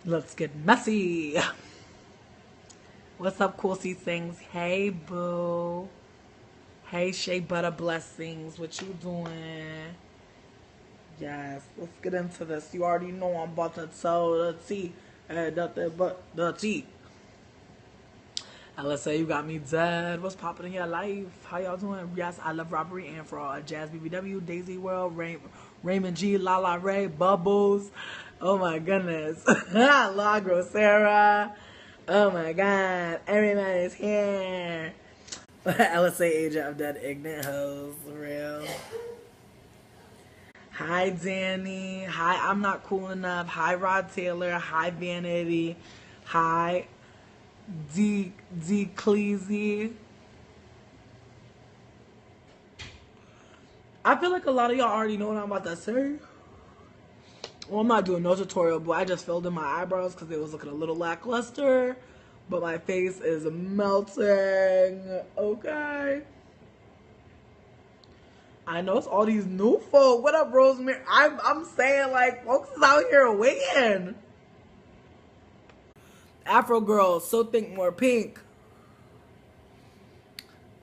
Let's get messy. What's up, Cool Seed Things? Hey, boo. Hey, Shea Butter Blessings. What you doing? Yes, let's get into this. You already know I'm about to tell the tea. And nothing but the tea. And let's say you got me dead. What's popping in your life? How y'all doing? Yes, I love robbery and fraud. Jazz BBW, Daisy World, Raymond G, Lala Ray, Bubbles. Oh my goodness. La Grosera. Oh my god. Everybody's here. LSA agent of dead ignorant hoes. For real. Hi, Danny. Hi, I'm not cool enough. Hi, Rod Taylor. Hi, Vanity. Hi, D Cleasy. I feel like a lot of y'all already know what I'm about to say. Well, I'm not doing no tutorial, but I just filled in my eyebrows because it was looking a little lackluster. But my face is melting. Okay. I know it's all these new folk. What up, Rosemary? I'm saying, like, folks is out here waiting. Afro girls, so think more pink.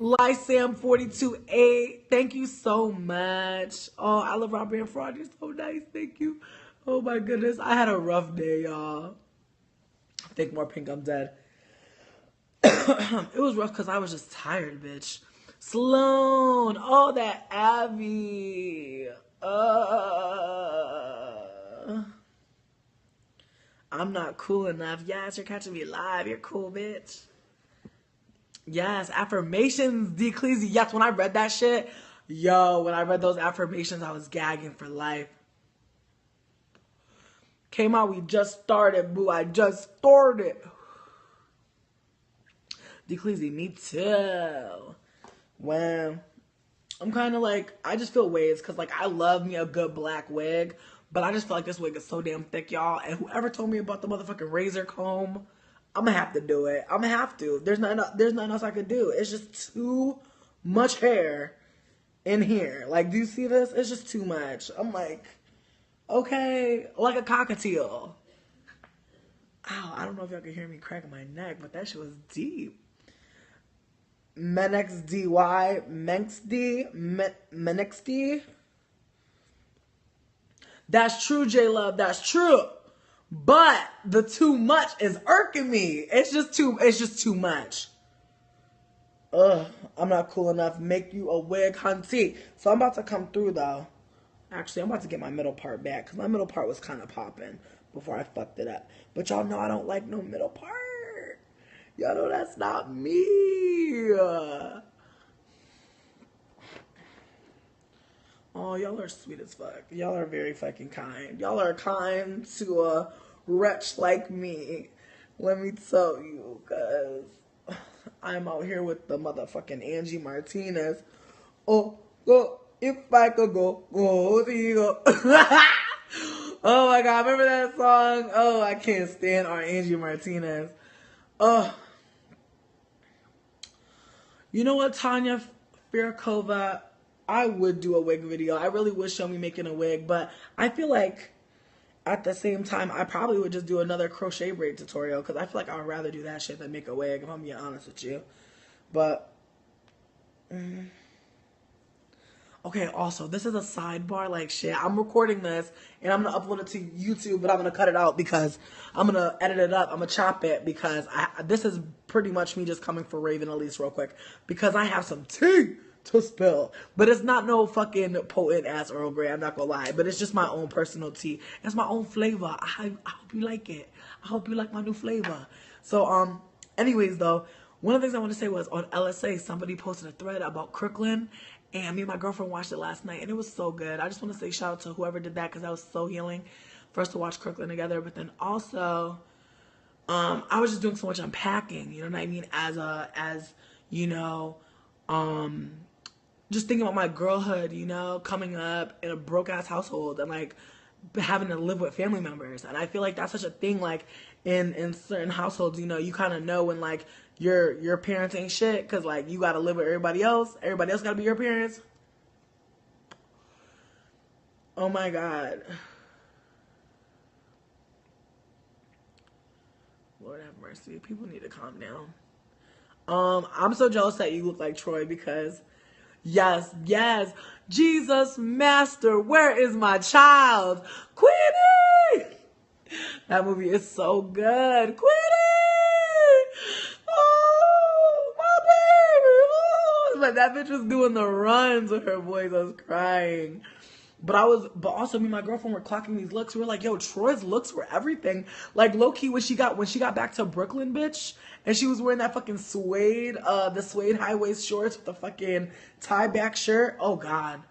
Lysam 42A, thank you so much. Oh, I love Robert and Fraud. You're so nice. Thank you. Oh my goodness. I had a rough day, y'all. Think more pink, I'm dead. It was rough because I was just tired, bitch. Sloan. Oh, that Abby. I'm not cool enough. Yes, you're catching me live. You're cool, bitch. Yes, affirmations, D'Ecclesi. Yes, when I read that shit, when I read those affirmations, I was gagging for life. Came out, we just started, boo. I just started. D'Ecclesi, me too. When I'm kind of like, I just feel waves because, like, I love me a good black wig, but I just feel like this wig is so damn thick, y'all. And whoever told me about the motherfucking razor comb, I'm gonna have to do it. I'm gonna have to. There's nothing else I could do. It's just too much hair in here. Like, do you see this? It's just too much. I'm like, okay, like a cockatiel. Ow, I don't know if y'all can hear me cracking my neck, but that shit was deep. MenXDY, Menexd. That's true, J-Love. That's true. But the too much is irking me. It's just too much. Ugh, I'm not cool enough. Make you a wig, hunty. So I'm about to come through, though. Actually, I'm about to get my middle part back because my middle part was kind of popping before I fucked it up. But y'all know I don't like no middle part. Y'all know that's not me. Oh, y'all are sweet as fuck. Y'all are very fucking kind. Y'all are kind to a wretch like me. Let me tell you, because I'm out here with the motherfucking Angie Martinez. Oh, if I could go to you. Oh my god, remember that song? Oh, I can't stand our Angie Martinez. Oh. You know what, Tanya Firkova? I would do a wig video. I really would show me making a wig, but I feel like at the same time, I probably would just do another crochet braid tutorial because I feel like I would rather do that shit than make a wig, if I'm being honest with you. But, okay, also, this is a sidebar, like, shit. I'm recording this, and I'm going to upload it to YouTube, but I'm going to cut it out because I'm going to edit it up. I'm going to chop it because this is pretty much me just coming for Raven Elyse real quick because I have some tea to spill. But it's not no fucking potent-ass Earl Grey, I'm not going to lie. But it's just my own personal tea. It's my own flavor. I hope you like it. I hope you like my new flavor. So, anyways, though, one of the things I want to say was on LSA, somebody posted a thread about Crooklyn. And me and my girlfriend watched it last night, and it was so good. I just want to say shout out to whoever did that because that was so healing for us to watch Crooklyn together. But then also, I was just doing so much unpacking, you know what I mean? As you know, just thinking about my girlhood, you know, coming up in a broke-ass household and, like, having to live with family members. And I feel like that's such a thing, like, in certain households, you know, you kind of know when, like, your parents ain't shit because, like, you got to live with everybody else. Everybody else got to be your parents. Oh, my God. Lord have mercy. People need to calm down. I'm so jealous that you look like Troy because yes, yes. Jesus Master, where is my child? Queenie! That movie is so good. Queenie! Oh, my baby! Oh. Like that bitch was doing the runs with her voice. I was crying. But also me and my girlfriend were clocking these looks. We were like, yo, Troy's looks were everything. Like low key when she got back to Brooklyn, bitch, and she was wearing that fucking suede, the suede high waist shorts with the fucking tie back shirt. Oh God.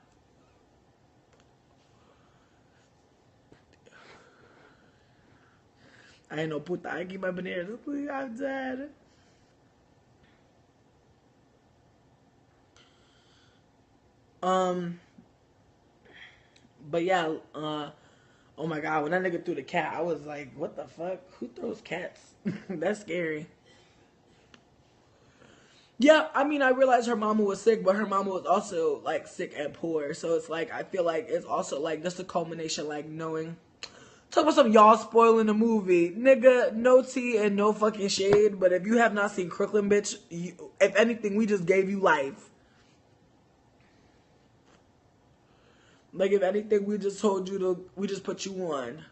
I ain't no puta. I keep my bananas. Please, I'm dead. But yeah, oh my God, when that nigga threw the cat, I was like, what the fuck? Who throws cats? That's scary. Yeah, I mean, I realized her mama was sick, but her mama was also like sick and poor. So it's like, I feel like it's also like just a culmination, like knowing. Talk about some y'all spoiling the movie. Nigga, no tea and no fucking shade. But if you have not seen Crooklyn, bitch, if anything, we just gave you life. Like, if anything, we just told you we just put you on.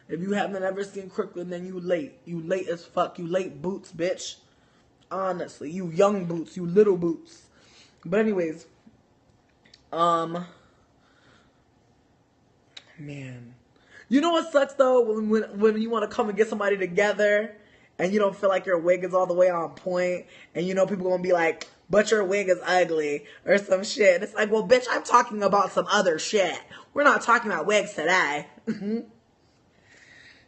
If you haven't ever seen Crooklyn, then you late. You late as fuck. You late boots, bitch. Honestly, you young boots. You little boots. But anyways, man. You know what sucks, though? When you want to come and get somebody together and you don't feel like your wig is all the way on point and you know people going to be like, but your wig is ugly or some shit. And it's like, well, bitch, I'm talking about some other shit. We're not talking about wigs today.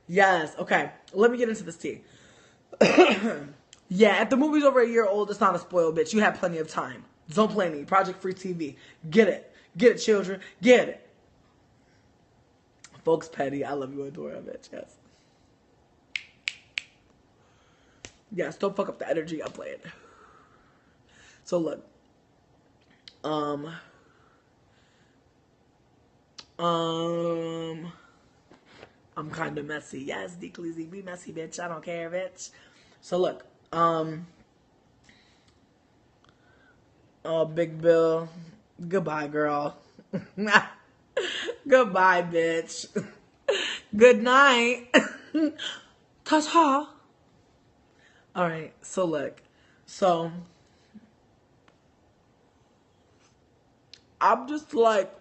Yes. Okay. Let me get into this tea. Yeah, if the movie's over a year old, it's not a spoil, bitch. You have plenty of time. Don't play me. Project Free TV. Get it. Get it, children. Get it. Folks petty. I love you, Adora, bitch. Yes. Yes, don't fuck up the energy. I'm playing. So look, I'm kind of messy. Yes, Declizzy, be messy, bitch. I don't care, bitch. So look, oh, Big Bill, goodbye, girl. Goodbye, bitch. Good night. Ta-ta. All right, so look, so I'm just like,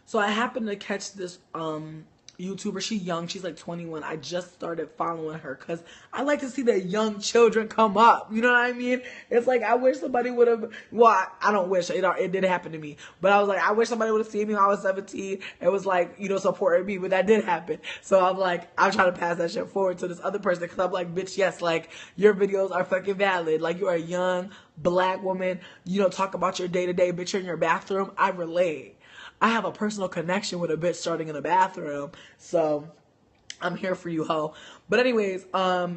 so I happened to catch this YouTuber. She's young. She's like 21. I just started following her because I like to see the young children come up. You know what I mean? It's like I wish somebody would have. Well, I don't wish it did happen to me, but I was like, I wish somebody would have seen me when I was 17. It was like, you know, supporting me, but that did happen. So I'm like, I'm trying to pass that shit forward to this other person because I'm like, bitch, yes, like your videos are fucking valid. Like you're a young black woman. You don't talk about your day to day, bitch. You're in your bathroom. I relate. I have a personal connection with a bitch starting in a bathroom. So I'm here for you, ho. But anyways,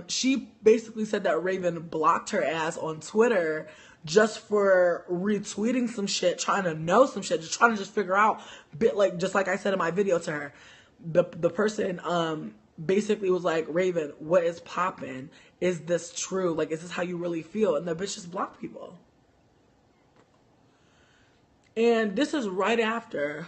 she basically said that Raven blocked her ass on Twitter just for retweeting some shit, trying to know some shit, just trying to just figure out, just like I said in my video to her. The person basically was like, Raven, what is poppin'? Is this true? Like, is this how you really feel? And the bitch just blocked people. And this is right after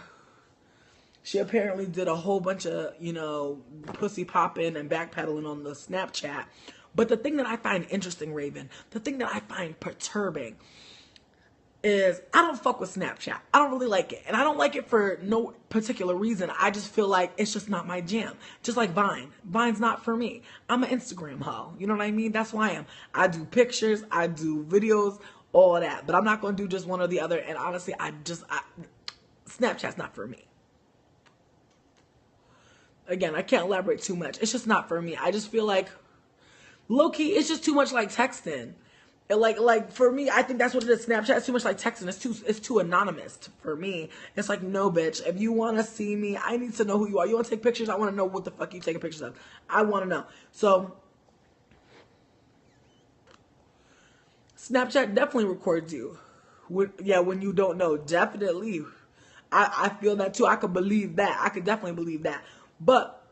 she apparently did a whole bunch of, you know, pussy popping and backpedaling on the Snapchat. But the thing that I find interesting, Raven, the thing that I find perturbing is I don't fuck with Snapchat. I don't really like it. And I don't like it for no particular reason. I just feel like it's just not my jam. Just like Vine. Vine's not for me. I'm an Instagram hoe. You know what I mean? That's who I am. I do pictures. I do videos. All that, but I'm not going to do just one or the other. And honestly, Snapchat's not for me. Again, I can't elaborate too much. It's just not for me. I just feel like, low-key, it's just too much like texting. Like for me, I think that's what it is. Snapchat is too much like texting. It's too anonymous for me. It's like, no, bitch. If you want to see me, I need to know who you are. You want to take pictures? I want to know what the fuck you taking pictures of. I want to know. So Snapchat definitely records you. When you don't know. Definitely. I feel that too. I could believe that. I could definitely believe that. But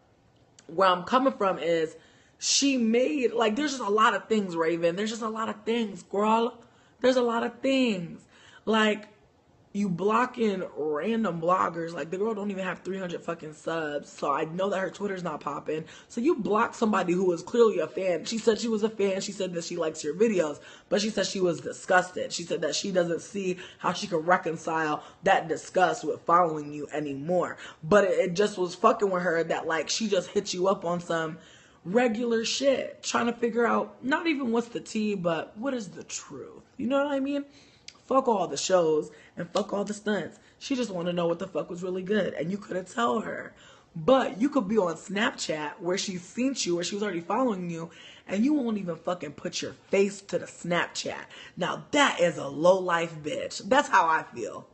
where I'm coming from is she made, like, there's just a lot of things, Raven. There's just a lot of things, girl. There's a lot of things. Like, you blocking random bloggers. Like, the girl don't even have 300 fucking subs. So I know that her Twitter's not popping. So you block somebody who was clearly a fan. She said she was a fan. She said that she likes your videos. But she said she was disgusted. She said that she doesn't see how she could reconcile that disgust with following you anymore. But it just was fucking with her that, like, she just hit you up on some regular shit. Trying to figure out, not even what's the tea, but what is the truth. You know what I mean? Fuck all the shows and fuck all the stunts. She just want to know what the fuck was really good. And you couldn't tell her. But you could be on Snapchat where she's seen you, where she was already following you, and you won't even fucking put your face to the Snapchat. Now that is a low-life bitch. That's how I feel.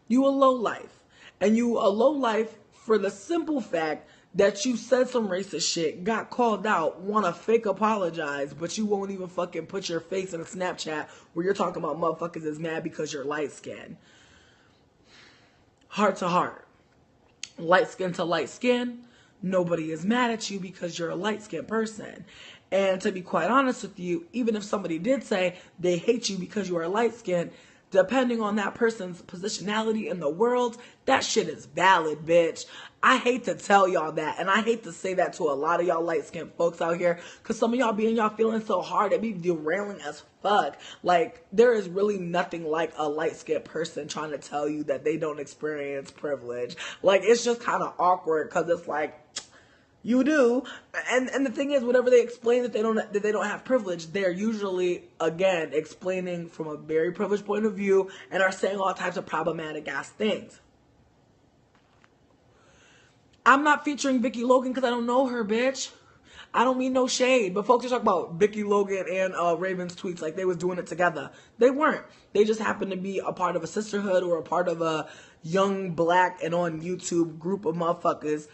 You a low-life. And you a low-life for the simple fact that you said some racist shit, got called out, want to fake apologize, but you won't even fucking put your face in a Snapchat where you're talking about motherfuckers is mad because you're light skinned. Heart to heart. Light skin to light skin. Nobody is mad at you because you're a light skinned person. And to be quite honest with you, even if somebody did say they hate you because you are light skinned, depending on that person's positionality in the world, that shit is valid, bitch. I hate to tell y'all that, and I hate to say that to a lot of y'all light-skinned folks out here, because some of y'all be in y'all feeling so hard, it be derailing as fuck. Like, there is really nothing like a light-skinned person trying to tell you that they don't experience privilege. Like, it's just kind of awkward, because it's like, you do. And the thing is, whenever they explain that they don't have privilege, they're usually, again, explaining from a very privileged point of view and are saying all types of problematic ass things. I'm not featuring Vicky Logan because I don't know her, bitch. I don't mean no shade, but folks are talking about Vicky Logan and Raven's tweets like they was doing it together. They weren't. They just happened to be a part of a sisterhood or a part of a young black and on YouTube group of motherfuckers.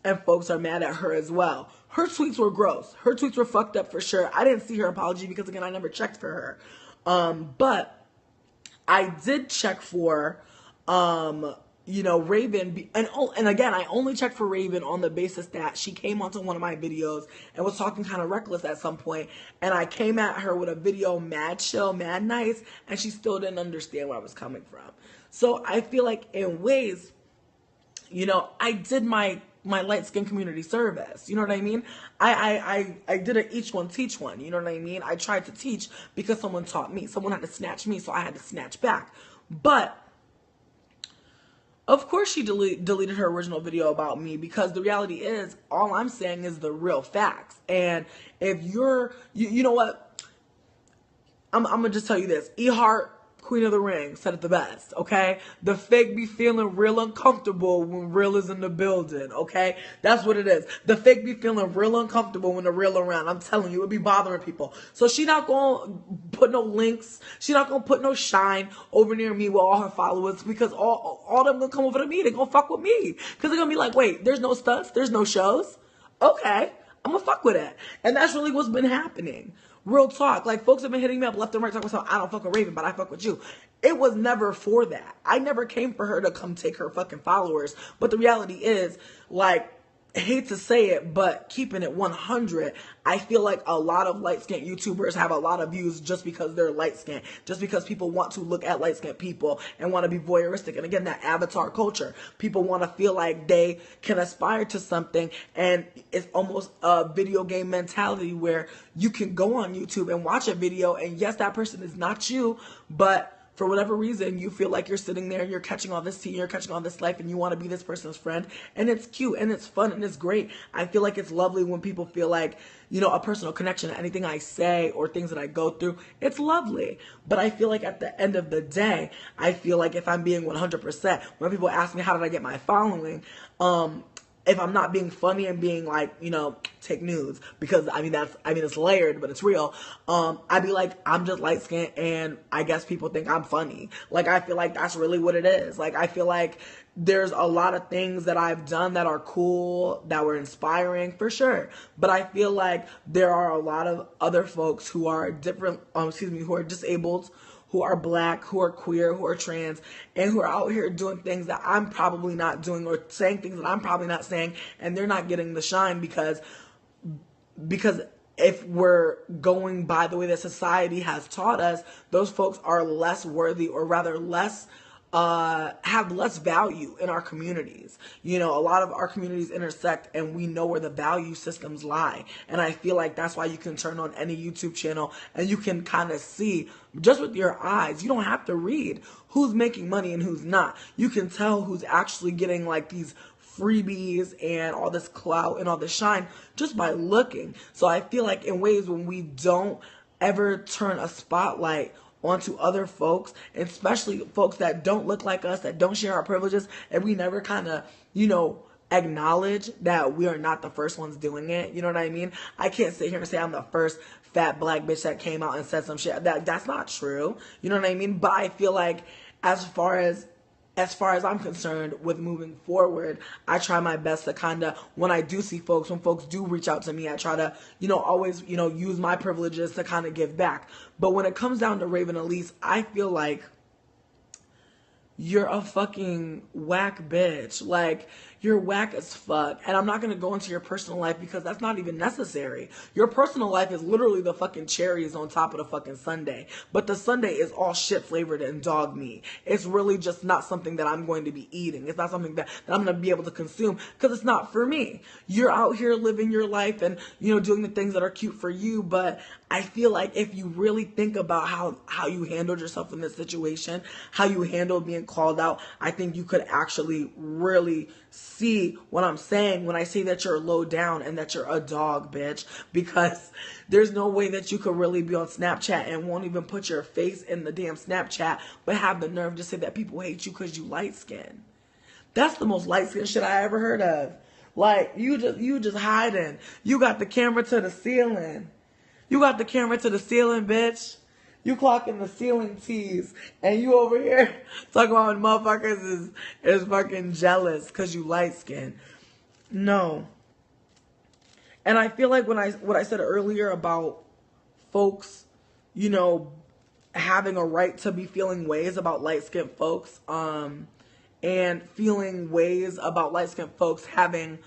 And folks are mad at her as well. Her tweets were gross. Her tweets were fucked up for sure. I didn't see her apology because, again, I never checked for her. But I did check for, Raven. And again, I only checked for Raven on the basis that she came onto one of my videos and was talking kind of reckless at some point. And I came at her with a video mad chill, mad nice, and she still didn't understand where I was coming from. So I feel like in ways, I did my light skin community service. You know what I mean? I did a each one teach one. You know what I mean? I tried to teach because someone taught me. Someone had to snatch me, so I had to snatch back. But of course she deleted her original video about me because the reality is all I'm saying is the real facts. And if you know what? I'm going to just tell you this. E-Heart, Queen of the Ring, said it the best, okay? The fake be feeling real uncomfortable when real is in the building, okay? That's what it is. The fake be feeling real uncomfortable when the real around. I'm telling you, it be bothering people. So she not going to put no links. She not going to put no shine over near me with all her followers because all them going to come over to me. They going to fuck with me. Because they're going to be like, wait, there's no stunts? There's no shows? Okay, I'm going to fuck with it. And that's really what's been happening. Real talk. Like, folks have been hitting me up left and right talking about, I don't fuck with Raven, but I fuck with you. It was never for that. I never came for her to come take her fucking followers. But the reality is, like, I hate to say it, but keeping it 100, I feel like a lot of light-skinned YouTubers have a lot of views just because they're light-skinned, just because people want to look at light-skinned people and want to be voyeuristic. And again, that avatar culture. People want to feel like they can aspire to something, and it's almost a video game mentality where you can go on YouTube and watch a video, and yes, that person is not you, but for whatever reason, you feel like you're sitting there and you're catching all this tea, you're catching all this life, and you want to be this person's friend. And it's cute and it's fun and it's great. I feel like it's lovely when people feel like, a personal connection to anything I say or things that I go through. It's lovely. But I feel like at the end of the day, I feel like if I'm being 100%, when people ask me how did I get my following, if I'm not being funny and being like, take nudes, because it's layered, but it's real. I'd be like, I'm just light skinned and I guess people think I'm funny. Like, I feel like that's really what it is. Like, I feel like there's a lot of things that I've done that are cool, that were inspiring for sure. But I feel like there are a lot of other folks who are who are disabled, who are black, who are queer, who are trans, and who are out here doing things that I'm probably not doing, or saying things that I'm probably not saying, and they're not getting the shine because if we're going by the way that society has taught us, those folks are less worthy, or rather less have less value in our communities. You know, a lot of our communities intersect, and we know where the value systems lie. And I feel like that's why you can turn on any YouTube channel and you can kind of see just with your eyes. You don't have to read who's making money and who's not. You can tell who's actually getting like these freebies and all this clout and all this shine just by looking. So I feel like in ways when we don't ever turn a spotlight onto other folks, especially folks that don't look like us, that don't share our privileges, and we never kind of, you know, acknowledge that we are not the first ones doing it. You know what I mean? I can't sit here and say I'm the first fat black bitch that came out and said some shit. That's not true. You know what I mean? But I feel like as far as I'm concerned with moving forward, I try my best to kind of, when I do see folks, when folks do reach out to me, I try to, you know, always, you know, use my privileges to kind of give back. But when it comes down to Raven Elyse, I feel like you're a fucking whack bitch. Like, you're whack as fuck. And I'm not going to go into your personal life because that's not even necessary. Your personal life is literally the fucking cherries on top of the fucking sundae. But the sundae is all shit flavored and dog meat. It's really just not something that I'm going to be eating. It's not something that I'm going to be able to consume because it's not for me. You're out here living your life and, you know, doing the things that are cute for you. But I feel like if you really think about how you handled yourself in this situation, how you handled being called out, I think you could actually really see what I'm saying when I say that you're low down and that you're a dog, bitch. Because there's no way that you could really be on Snapchat and won't even put your face in the damn Snapchat, but have the nerve to say that people hate you because you light skin. That's the most light skin shit I ever heard of. Like, you just hiding. You got the camera to the ceiling. You got the camera to the ceiling, bitch. You clocking the ceiling tees. And you over here talking about motherfuckers is fucking jealous because you light skinned. No. And I feel like what I said earlier about folks, you know, having a right to be feeling ways about light-skinned folks, and feeling ways about light-skinned folks having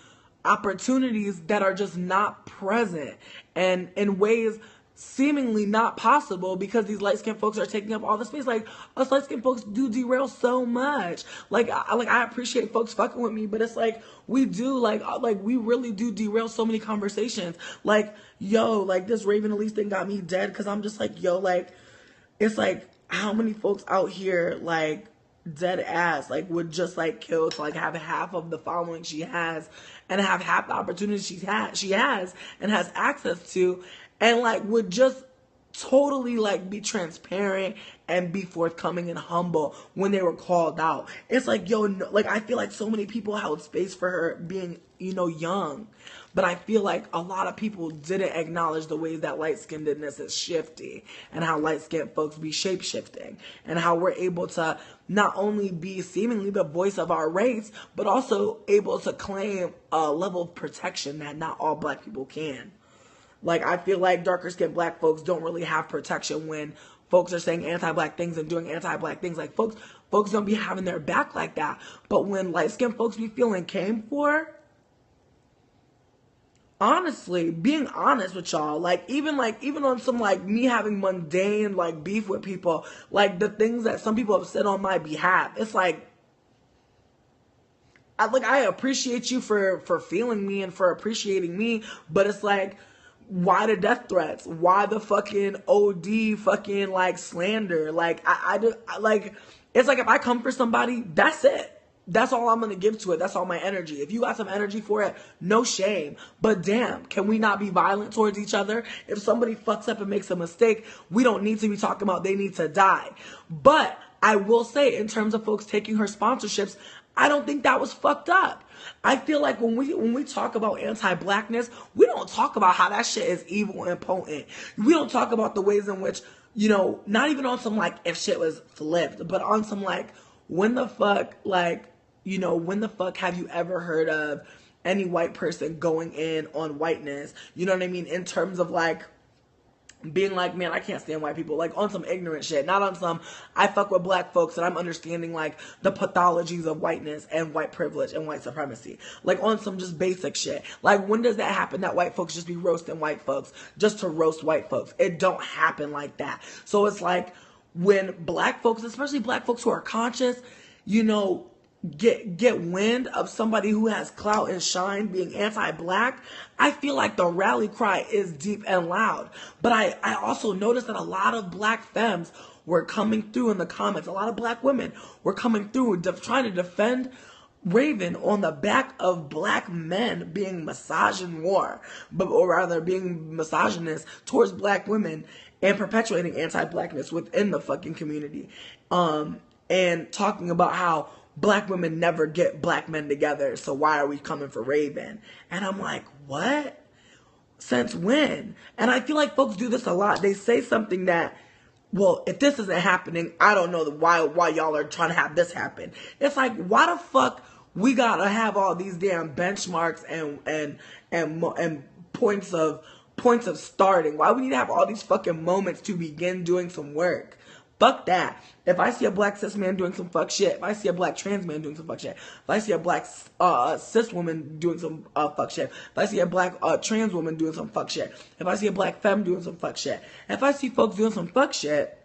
opportunities that are just not present, and in ways seemingly not possible because these light-skinned folks are taking up all the space. Like, us light-skinned folks do derail so much. Like I appreciate folks fucking with me, but it's like we do, like we really do derail so many conversations. Like, yo, like this Raven Elyse thing got me dead because I'm just like, yo, like, it's like how many folks out here, like, dead ass, like, would just like kill to like have half of the following she has and have half the opportunities she has and has access to, and like would just totally like be transparent and be forthcoming and humble when they were called out. It's like, yo, no, like I feel like so many people held space for her being, you know, young, but I feel like a lot of people didn't acknowledge the ways that light-skinnedness is shifty and how light-skinned folks be shape-shifting and how we're able to not only be seemingly the voice of our race, but also able to claim a level of protection that not all black people can. Like, I feel like darker-skinned black folks don't really have protection when folks are saying anti-black things and doing anti-black things. Like, folks don't be having their back like that. But when light-skinned folks be feeling came for, honestly, being honest with y'all, like even on some like me having mundane like beef with people, like the things that some people have said on my behalf, it's like I appreciate you for feeling me and for appreciating me, but it's like, why the death threats? Why the fucking OD fucking like slander? Like like, it's like if I come for somebody, that's it. That's all I'm going to give to it. That's all my energy. If you got some energy for it, no shame. But damn, can we not be violent towards each other? If somebody fucks up and makes a mistake, we don't need to be talking about they need to die. But I will say, in terms of folks taking her sponsorships, I don't think that was fucked up. I feel like when we talk about anti-blackness, we don't talk about how that shit is evil and potent. We don't talk about the ways in which, you know, not even on some like if shit was flipped, but on some like, when the fuck, like, you know, when the fuck have you ever heard of any white person going in on whiteness? You know what I mean? In terms of like being like, man, I can't stand white people, like on some ignorant shit, not on some, I fuck with black folks and I'm understanding like the pathologies of whiteness and white privilege and white supremacy, like on some just basic shit. Like, when does that happen, that white folks just be roasting white folks just to roast white folks? It don't happen like that. So it's like, when black folks, especially black folks who are conscious, you know, get wind of somebody who has clout and shine being anti-black, I feel like the rally cry is deep and loud. But I also noticed that a lot of black femmes were coming through in the comments. A lot of black women were coming through trying to defend Raven on the back of black men being misogynist, or rather being misogynist towards black women and perpetuating anti-blackness within the fucking community. And talking about how black women never get black men together, so why are we coming for Raven? And I'm like, what? Since when? And I feel like folks do this a lot. They say something that, well, if this isn't happening, I don't know why y'all are trying to have this happen. It's like, why the fuck we gotta have all these damn benchmarks and points of starting? Why we need to have all these fucking moments to begin doing some work? Fuck that. If I see a black cis man doing some fuck shit, if I see a black trans man doing some fuck shit, if I see a black cis woman doing some fuck shit, if I see a black trans woman doing some fuck shit, if I see a black femme doing some fuck shit, if I see folks doing some fuck shit,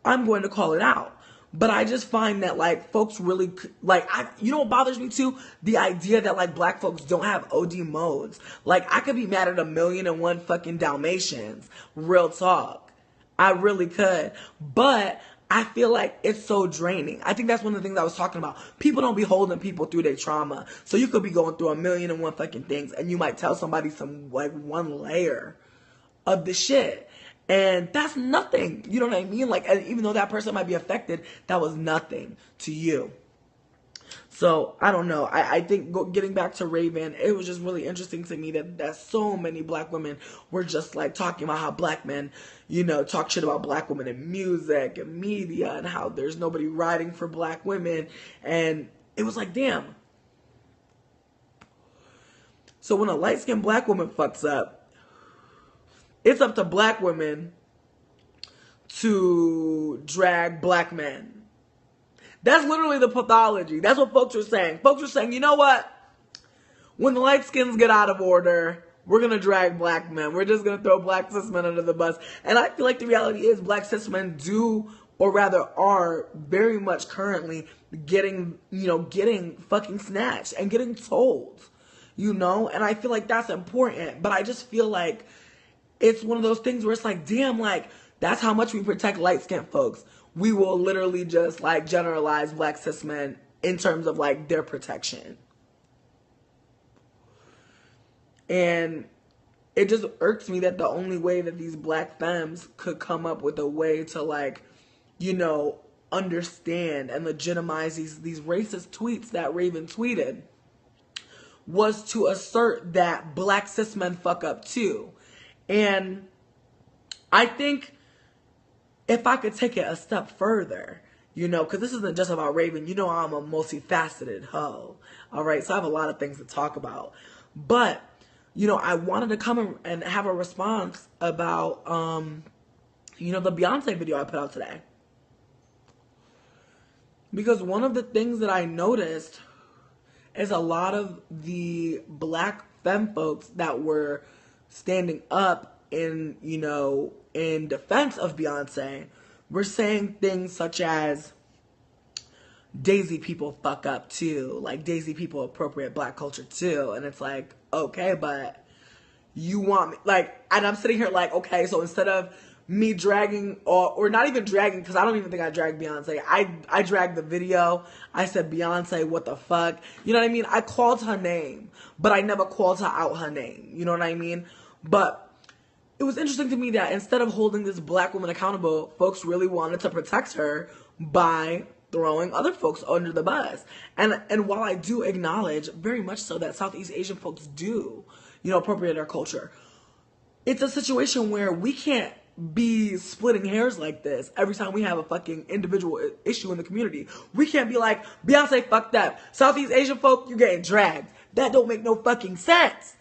I'm going to call it out. But I just find that, like, folks really, like, you know what bothers me too? The idea that, like, black folks don't have OD modes. Like, I could be mad at 1,000,001 fucking Dalmatians. Real talk. I really could. But I feel like it's so draining. I think that's one of the things I was talking about. People don't be holding people through their trauma. So you could be going through 1,000,001 fucking things, and you might tell somebody some, like, one layer of the shit. And that's nothing. You know what I mean? Like, even though that person might be affected, that was nothing to you. So, I don't know. I think getting back to Raven, it was just really interesting to me that so many black women were just, like, talking about how black men, you know, talk shit about black women in music and media and how there's nobody riding for black women. And it was like, damn. So when a light-skinned black woman fucks up, it's up to black women to drag black men. That's literally the pathology. That's what folks are saying. Folks are saying, you know what? When the light skins get out of order, we're going to drag black men. We're just going to throw black cis men under the bus. And I feel like the reality is black cis men do, or rather are, very much currently getting fucking snatched and getting told, you know? And I feel like that's important. But I just feel like it's one of those things where it's like, damn, like, that's how much we protect light-skinned folks. We will literally just, like, generalize black cis men in terms of, like, their protection. And it just irks me that the only way that these black femmes could come up with a way to, like, you know, understand and legitimize these racist tweets that Raven tweeted was to assert that black cis men fuck up too. And I think if I could take it a step further, you know, because this isn't just about Raven. You know, I'm a multifaceted hoe. All right. So I have a lot of things to talk about. But, you know, I wanted to come and have a response about, you know, the Beyoncé video I put out today. Because one of the things that I noticed is a lot of the black femme folks that were standing up in, you know, in defense of Beyoncé, were saying things such as, Daisy people fuck up too. Like, Daisy people appropriate black culture too. And it's like, okay, but you want me, like, and I'm sitting here like, okay, so instead of me dragging, or not even dragging, because I don't even think I dragged Beyoncé. I dragged the video. I said, Beyoncé, what the fuck? You know what I mean? I called her name, but I never called her out her name. You know what I mean? But it was interesting to me that instead of holding this black woman accountable, folks really wanted to protect her by throwing other folks under the bus. And while I do acknowledge very much so that Southeast Asian folks do, you know, appropriate our culture, it's a situation where we can't be splitting hairs like this every time we have a fucking individual issue in the community. We can't be like, Beyoncé fucked up. Southeast Asian folk, you're getting dragged. That don't make no fucking sense.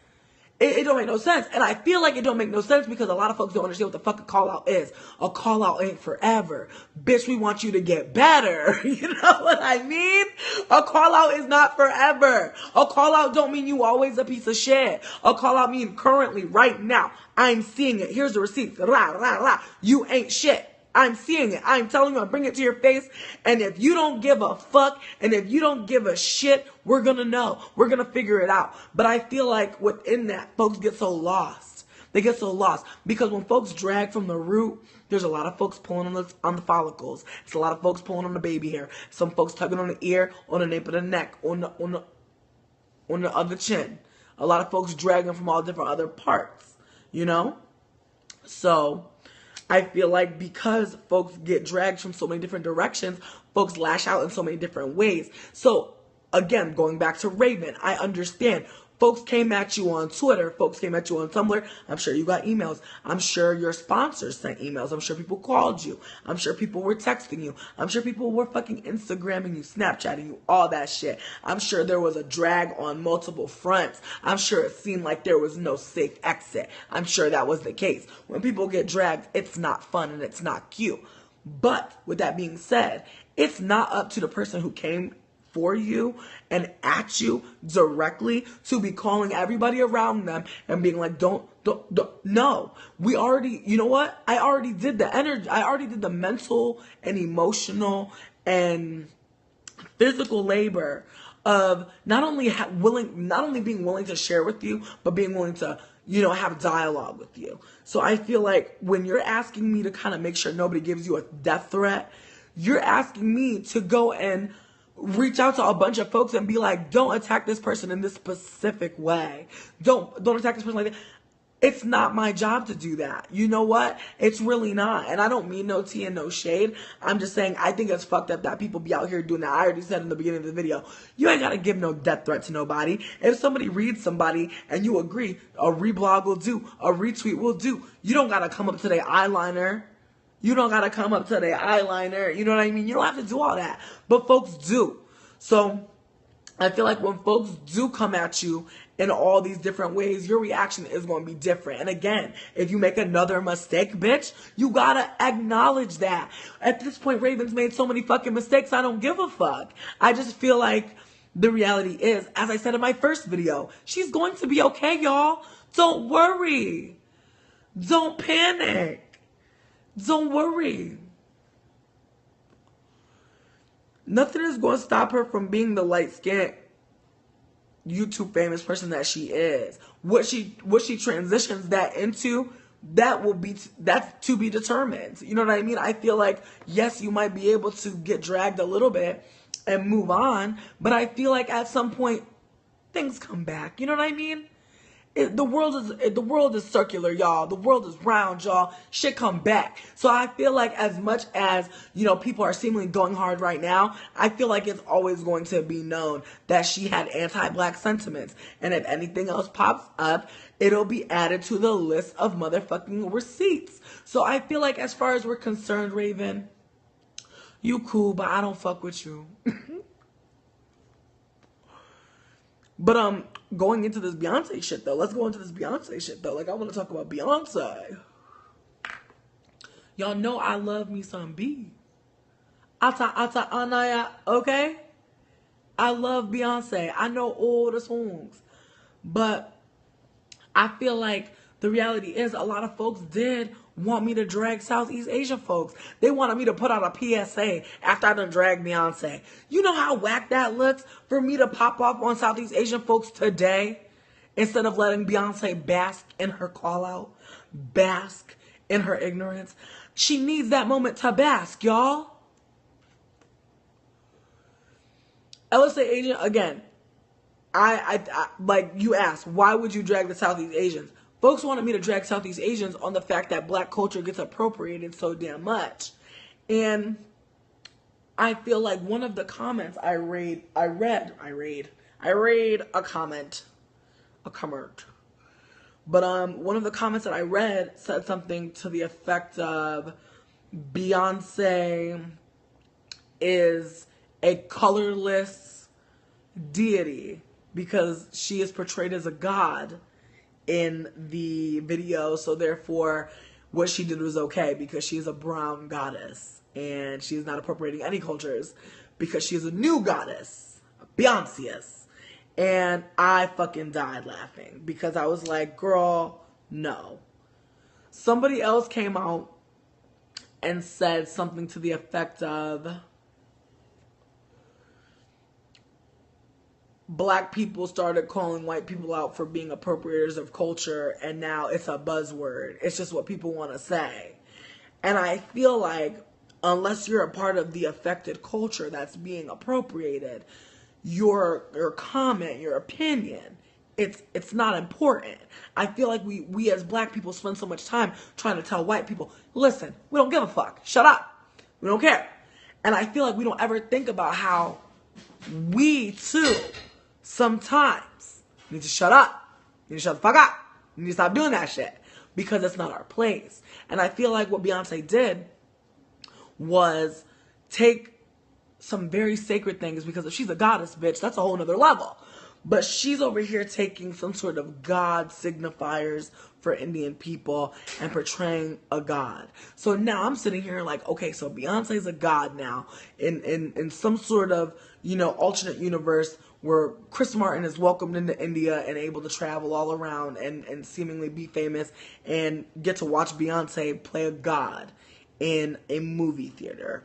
It don't make no sense. And I feel like it don't make no sense because a lot of folks don't understand what the fuck a call out is. A call out ain't forever. Bitch, we want you to get better. You know what I mean? A call out is not forever. A call out don't mean you always a piece of shit. A call out mean currently, right now, I'm seeing it. Here's the receipt. Rah, rah, rah. You ain't shit. I'm seeing it. I'm telling you, I bring it to your face. And if you don't give a fuck, and if you don't give a shit, we're going to know. We're going to figure it out. But I feel like within that, folks get so lost. They get so lost. Because when folks drag from the root, there's a lot of folks pulling on the follicles. It's a lot of folks pulling on the baby hair. Some folks tugging on the ear, on the nape of the neck, on the other chin. A lot of folks dragging from all different other parts. You know? So I feel like because folks get dragged from so many different directions, folks lash out in so many different ways. So again, going back to Raven, I understand. Folks came at you on Twitter. Folks came at you on Tumblr. I'm sure you got emails. I'm sure your sponsors sent emails. I'm sure people called you. I'm sure people were texting you. I'm sure people were fucking Instagramming you, Snapchatting you, all that shit. I'm sure there was a drag on multiple fronts. I'm sure it seemed like there was no safe exit. I'm sure that was the case. When people get dragged, it's not fun and it's not cute. But with that being said, it's not up to the person who came for you and at you directly to be calling everybody around them and being like, don't, no. We already, you know what? I already did the energy. I already did the mental and emotional and physical labor of not only being willing to share with you, but being willing to, have dialogue with you. So I feel like when you're asking me to kind of make sure nobody gives you a death threat, you're asking me to go and reach out to a bunch of folks and be like, don't attack this person in this specific way. Don't attack this person like that. It's not my job to do that. You know what? It's really not. And I don't mean no tea and no shade. I'm just saying I think it's fucked up that people be out here doing that. I already said in the beginning of the video, you ain't got to give no death threat to nobody. If somebody reads somebody and you agree, a reblog will do, a retweet will do. You don't got to come up to their eyeliner. You don't got to come up to their eyeliner. You know what I mean? You don't have to do all that. But folks do. So I feel like when folks do come at you in all these different ways, your reaction is going to be different. And again, if you make another mistake, bitch, you got to acknowledge that. At this point, Raven's made so many fucking mistakes, I don't give a fuck. I just feel like the reality is, as I said in my first video, she's going to be okay, y'all. Don't worry. Don't panic. Don't worry. Nothing is going to stop her from being the light-skinned YouTube famous person that she is. What she transitions that into, that's to be determined. You know what I mean? I feel like, yes, you might be able to get dragged a little bit and move on, but I feel like at some point things come back. You know what I mean? The world is circular, y'all. The world is round, y'all. Shit come back. So I feel like as much as, people are seemingly going hard right now, I feel like it's always going to be known that she had anti-black sentiments. And if anything else pops up, it'll be added to the list of motherfucking receipts. So I feel like as far as we're concerned, Raven, you cool, but I don't fuck with you. But going into this Beyonce shit though, let's go into this Beyonce shit though. Like I want to talk about Beyonce. Y'all know I love me some B. Ata anaya, okay? I love Beyonce. I know all the songs. But I feel like the reality is a lot of folks did want me to drag Southeast Asian folks. They wanted me to put out a PSA after I done dragged Beyonce. You know how whack that looks for me to pop off on Southeast Asian folks today instead of letting Beyonce bask in her call out, bask in her ignorance. She needs that moment to bask, y'all. Elyse Asian, again, I like you asked, why would you drag the Southeast Asians? Folks wanted me to drag Southeast Asians on the fact that black culture gets appropriated so damn much. And I feel like one of the comments I read a comment. But one of the comments that I read said something to the effect of Beyonce is a colorless deity because she is portrayed as a god in the video, so therefore what she did was okay because she's a brown goddess and she's not appropriating any cultures because she's a new goddess, Beyoncé is. And I fucking died laughing because I was like, girl, no. Somebody else came out and said something to the effect of, black people started calling white people out for being appropriators of culture, and now it's a buzzword. It's just what people want to say. And I feel like unless you're a part of the affected culture that's being appropriated, your comment, your opinion, it's not important. I feel like we as black people spend so much time trying to tell white people, listen, we don't give a fuck. Shut up. We don't care. And I feel like we don't ever think about how we too sometimes need to shut up. You need to shut the fuck up. You need to stop doing that shit because it's not our place. And I feel like what Beyoncé did was take some very sacred things, because if she's a goddess, bitch, that's a whole nother level. But she's over here taking some sort of god signifiers for Indian people and portraying a god. So now I'm sitting here like, okay, so Beyonce's a god now in some sort of, alternate universe where Chris Martin is welcomed into India and able to travel all around and seemingly be famous and get to watch Beyonce play a god in a movie theater.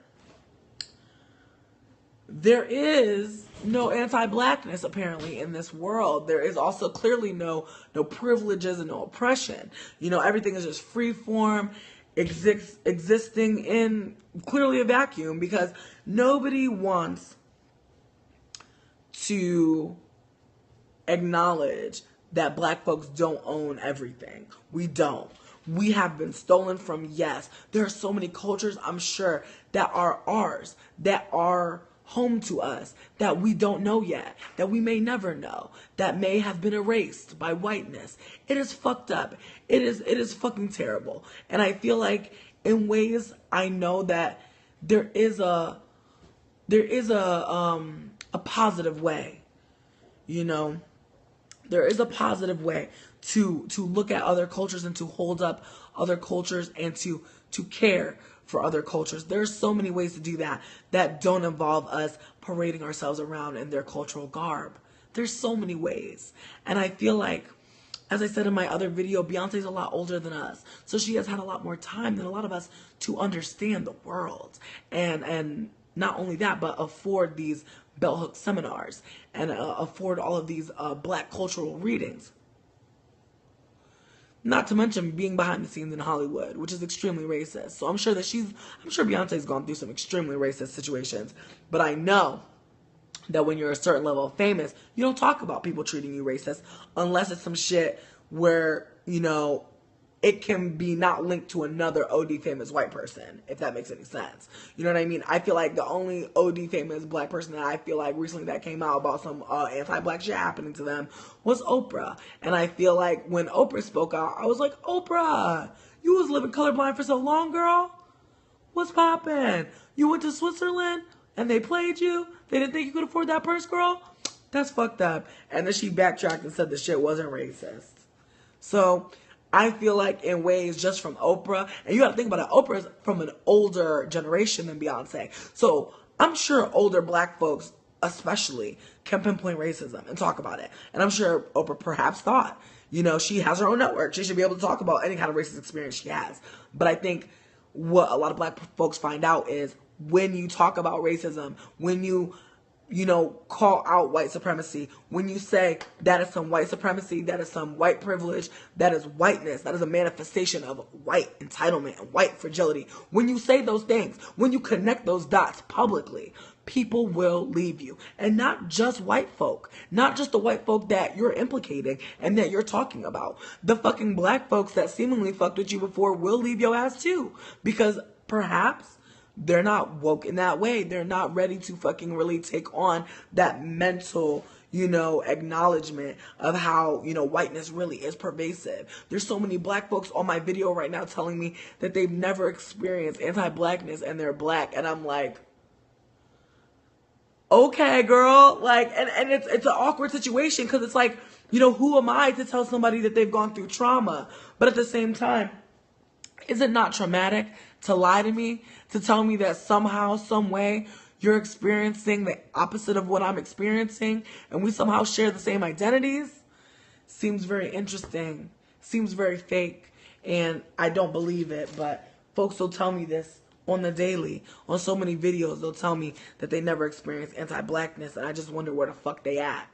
There is no anti-blackness apparently in this world. There is also clearly no privileges and no oppression. Everything is just free form, existing in clearly a vacuum, because nobody wants to acknowledge that black folks don't own everything. We don't. We have been stolen from, yes. There are so many cultures, I'm sure, that are ours, that are home to us, that we don't know yet, that we may never know, that may have been erased by whiteness. It is fucked up. It is fucking terrible. And I feel like in ways I know that there is a positive way, there is a positive way to look at other cultures and to hold up other cultures and to care for other cultures. There's so many ways to do that don't involve us parading ourselves around in their cultural garb. There's so many ways. And I feel like, as I said in my other video, Beyonce's a lot older than us. So she has had a lot more time than a lot of us to understand the world. And not only that, but afford these bell hook seminars and afford all of these black cultural readings. Not to mention being behind the scenes in Hollywood, which is extremely racist. So I'm sure Beyonce's gone through some extremely racist situations. But I know that when you're a certain level of famous, you don't talk about people treating you racist unless it's some shit where, it can be not linked to another OD famous white person, if that makes any sense. You know what I mean? I feel like the only OD famous black person that I feel like recently that came out about some anti-black shit happening to them was Oprah. And I feel like when Oprah spoke out, I was like, Oprah, you was living colorblind for so long, girl. What's poppin'? You went to Switzerland and they played you? They didn't think you could afford that purse, girl? That's fucked up. And then she backtracked and said the shit wasn't racist. So I feel like in ways just from Oprah, and you got to think about it, Oprah's from an older generation than Beyonce. So I'm sure older black folks especially can pinpoint racism and talk about it. And I'm sure Oprah perhaps thought, she has her own network. She should be able to talk about any kind of racist experience she has. But I think what a lot of black folks find out is when you talk about racism, when you call out white supremacy, when you say that is some white supremacy, that is some white privilege, that is whiteness, that is a manifestation of white entitlement and white fragility. When you say those things, when you connect those dots publicly, people will leave you. And not just white folk, not just the white folk that you're implicating and that you're talking about. The fucking black folks that seemingly fucked with you before will leave your ass too. Because perhaps they're not woke in that way. They're not ready to fucking really take on that mental, acknowledgement of how, whiteness really is pervasive. There's so many black folks on my video right now telling me that they've never experienced anti-blackness and they're black. And I'm like, okay, girl. Like, and it's an awkward situation because it's like, You know, who am I to tell somebody that they've gone through trauma? But at the same time, is it not traumatic to lie to me, to tell me that somehow, some way, you're experiencing the opposite of what I'm experiencing, and we somehow share the same identities? Seems very interesting. Seems very fake, and I don't believe it, but folks will tell me this on the daily. On so many videos, they'll tell me that they never experienced anti-blackness, and I just wonder where the fuck they at.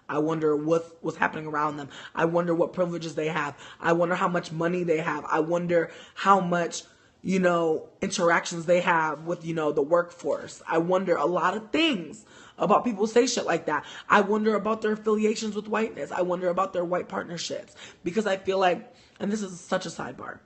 I wonder what's happening around them. I wonder what privileges they have. I wonder how much money they have. I wonder how much, you know, interactions they have with, you know, the workforce. I wonder a lot of things about people who say shit like that. I wonder about their affiliations with whiteness. I wonder about their white partnerships. Because I feel like, and this is such a sidebar,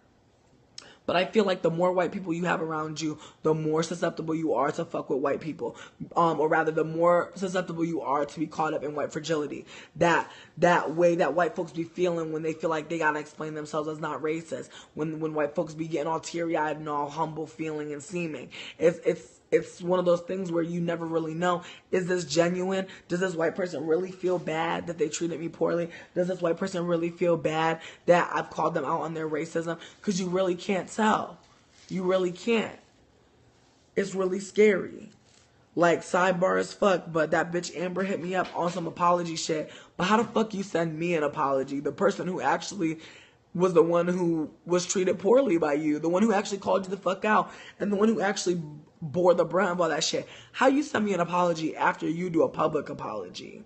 but I feel like the more white people you have around you, the more susceptible you are to fuck with white people. Or rather, the more susceptible you are to be caught up in white fragility. That way that white folks be feeling when they feel like they gotta explain themselves as not racist. When white folks be getting all teary-eyed and all humble feeling and seeming. It's one of those things where you never really know, is this genuine? Does this white person really feel bad that they treated me poorly? Does this white person really feel bad that I've called them out on their racism? Because you really can't tell. You really can't. It's really scary. Like, sidebar as fuck, but that bitch Amber hit me up on some apology shit. But how the fuck you send me an apology? The person who actually was the one who was treated poorly by you, the one who actually called you the fuck out, and the one who actually bore the brunt of all that shit. How you send me an apology after you do a public apology?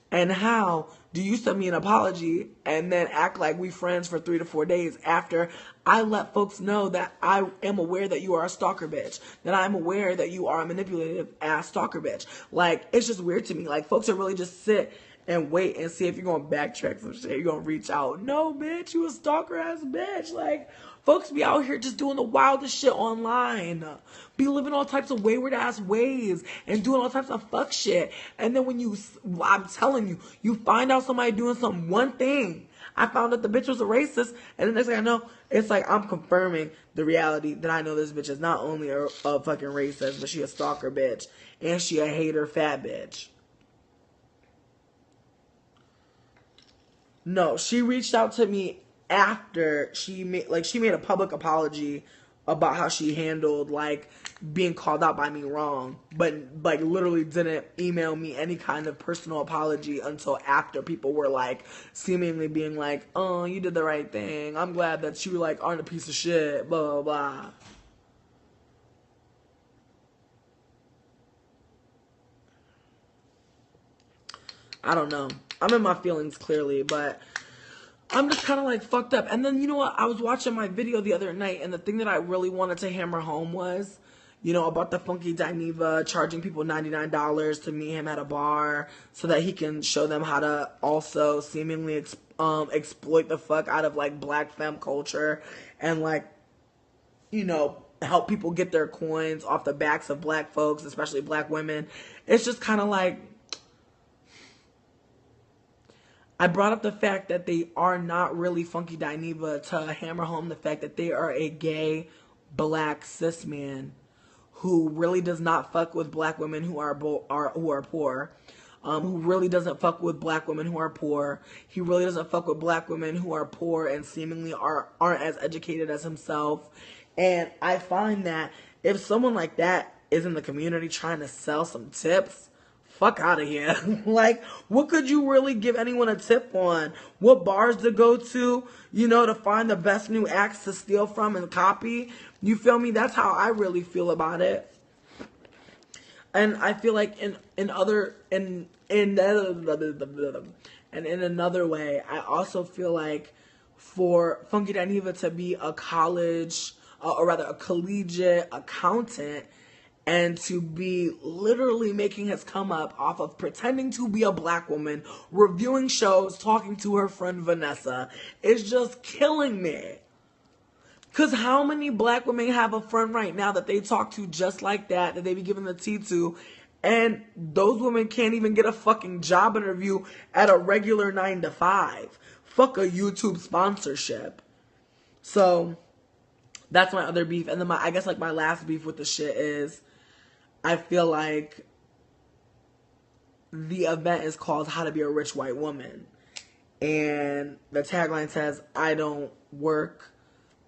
And how do you send me an apology and then act like we friends for 3 to 4 days after I let folks know that I am aware that you are a stalker bitch, that I'm aware that you are a manipulative ass stalker bitch? Like, it's just weird to me. Like, folks are really just sit and wait and see if you're going to backtrack some shit. You're going to reach out. No, bitch, you a stalker ass bitch. Like, folks be out here just doing the wildest shit online. Be living all types of wayward ass ways and doing all types of fuck shit. And then when I'm telling you, you find out somebody doing some one thing. I found out the bitch was a racist, and the next thing I know, it's like I'm confirming the reality that I know this bitch is not only a fucking racist, but she a stalker bitch. And she a hater fat bitch. No, she reached out to me after she made a public apology about how she handled like being called out by me wrong, but like literally didn't email me any kind of personal apology until after people were like seemingly being like, "Oh, you did the right thing. I'm glad that you like aren't a piece of shit." Blah blah blah. I don't know. I'm in my feelings clearly, but I'm just kind of like fucked up. And then, you know what? I was watching my video the other night, and the thing that I really wanted to hammer home was, you know, about the Funky Dineva charging people $99 to meet him at a bar so that he can show them how to also seemingly exploit the fuck out of like black femme culture and like, you know, help people get their coins off the backs of black folks, especially black women. It's just kind of like, I brought up the fact that they are not really Funky Dineva to hammer home the fact that they are a gay, black, cis man who really does not fuck with black women who are poor, who really doesn't fuck with black women who are poor. He really doesn't fuck with black women who are poor and seemingly aren't as educated as himself. And I find that if someone like that is in the community trying to sell some tips, fuck out of here. Like, what could you really give anyone a tip on? What bars to go to, you know, to find the best new acts to steal from and copy? You feel me? That's how I really feel about it. And I feel like in another way, I also feel like for Funky Dineva to be a college, or rather a collegiate accountant, and to be literally making his come up off of pretending to be a black woman, reviewing shows, talking to her friend Vanessa, is just killing me. Because how many black women have a friend right now that they talk to just like that they be giving the tea to, and those women can't even get a fucking job interview at a regular 9 to 5. Fuck a YouTube sponsorship. So, that's my other beef. And then I guess like my last beef with the shit is, I feel like the event is called How to Be a Rich White Woman. And the tagline says, I don't work,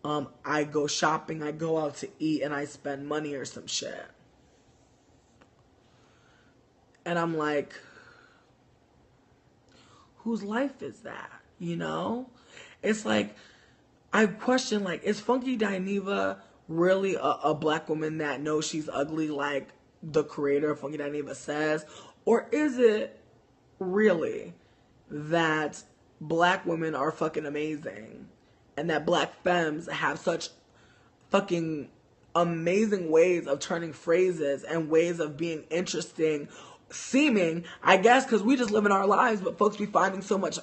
I go shopping, I go out to eat, and I spend money or some shit. And I'm like, whose life is that? You know? It's like, I question, like, is Funky Dineva really a black woman that knows she's ugly like the creator of Funky Dineva says? Or is it really that black women are fucking amazing and that black femmes have such fucking amazing ways of turning phrases and ways of being interesting, seeming, I guess, because we just live in our lives, but folks be finding so much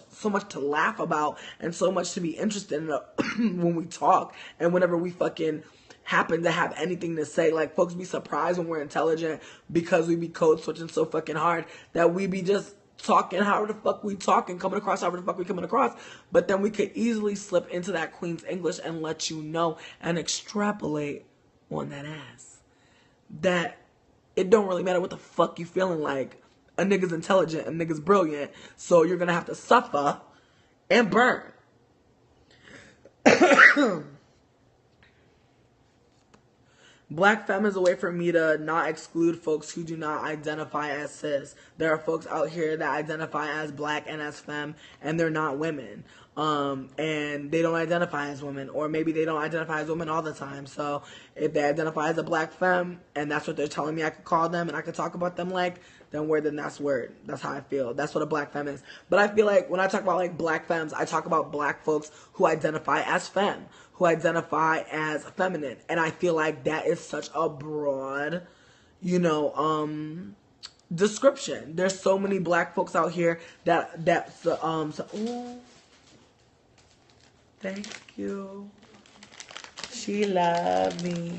to laugh about and so much to be interested in when we talk and whenever we fucking happen to have anything to say. Like, folks be surprised when we're intelligent because we be code switching so fucking hard that we be just talking however the fuck we talking, coming across however the fuck we coming across. But then we could easily slip into that Queen's English and let you know and extrapolate on that ass that it don't really matter what the fuck you feeling like. A nigga's intelligent, a nigga's brilliant, so you're gonna have to suffer and burn. Black femme is a way for me to not exclude folks who do not identify as cis. There are folks out here that identify as black and as femme, and they're not women. And they don't identify as women, or maybe they don't identify as women all the time. So if they identify as a black femme, and that's what they're telling me I could call them, and I could talk about them like, then that's word. That's how I feel. That's what a black femme is. But I feel like when I talk about like black femmes, I talk about black folks who identify as femme, who identify as feminine. And I feel like that is such a broad, description. There's so many black folks out here ooh, thank you. She loved me.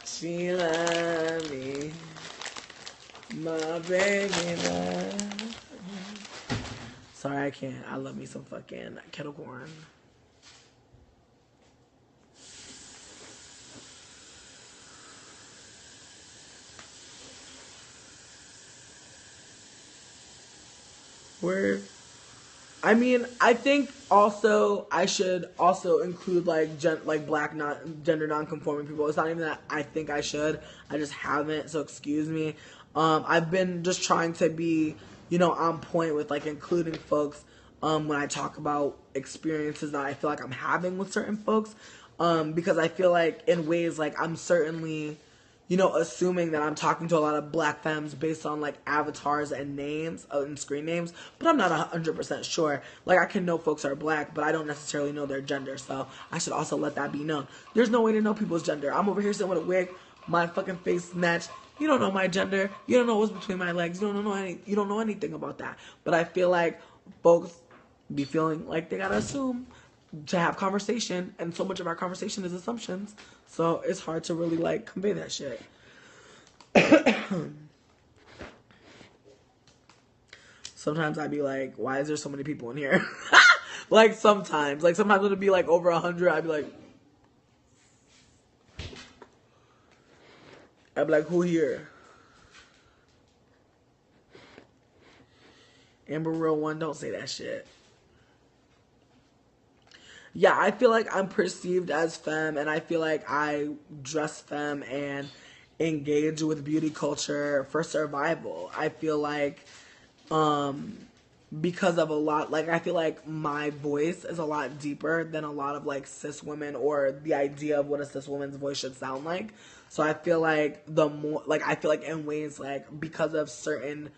She loved me. My baby loved me. Sorry, I can't. I love me some fucking kettle corn. Word. I mean, I think also I should also include like black gender non-conforming people. It's not even that I think I should. I just haven't. So excuse me. I've been just trying to be, on point with like including folks when I talk about experiences that I feel like I'm having with certain folks. Because I feel like in ways like I'm certainly, assuming that I'm talking to a lot of black femmes based on like avatars and names and screen names, but I'm not 100% sure. Like, I can know folks are black, but I don't necessarily know their gender, so I should also let that be known. There's no way to know people's gender. I'm over here sitting with a wig, my fucking face matched. You don't know my gender. You don't know what's between my legs. You don't know anything about that. But I feel like folks be feeling like they gotta assume to have conversation, and so much of our conversation is assumptions, so it's hard to really like convey that shit. Sometimes I'd be like, why is there so many people in here? Like sometimes it'll be like over 100. I'd be like, who here? Amber Real One, don't say that shit. Yeah, I feel like I'm perceived as femme, and I feel like I dress femme and engage with beauty culture for survival. I feel like because of a lot, like, I feel like my voice is a lot deeper than a lot of like cis women, or the idea of what a cis woman's voice should sound like. So I feel like in ways like, because of certain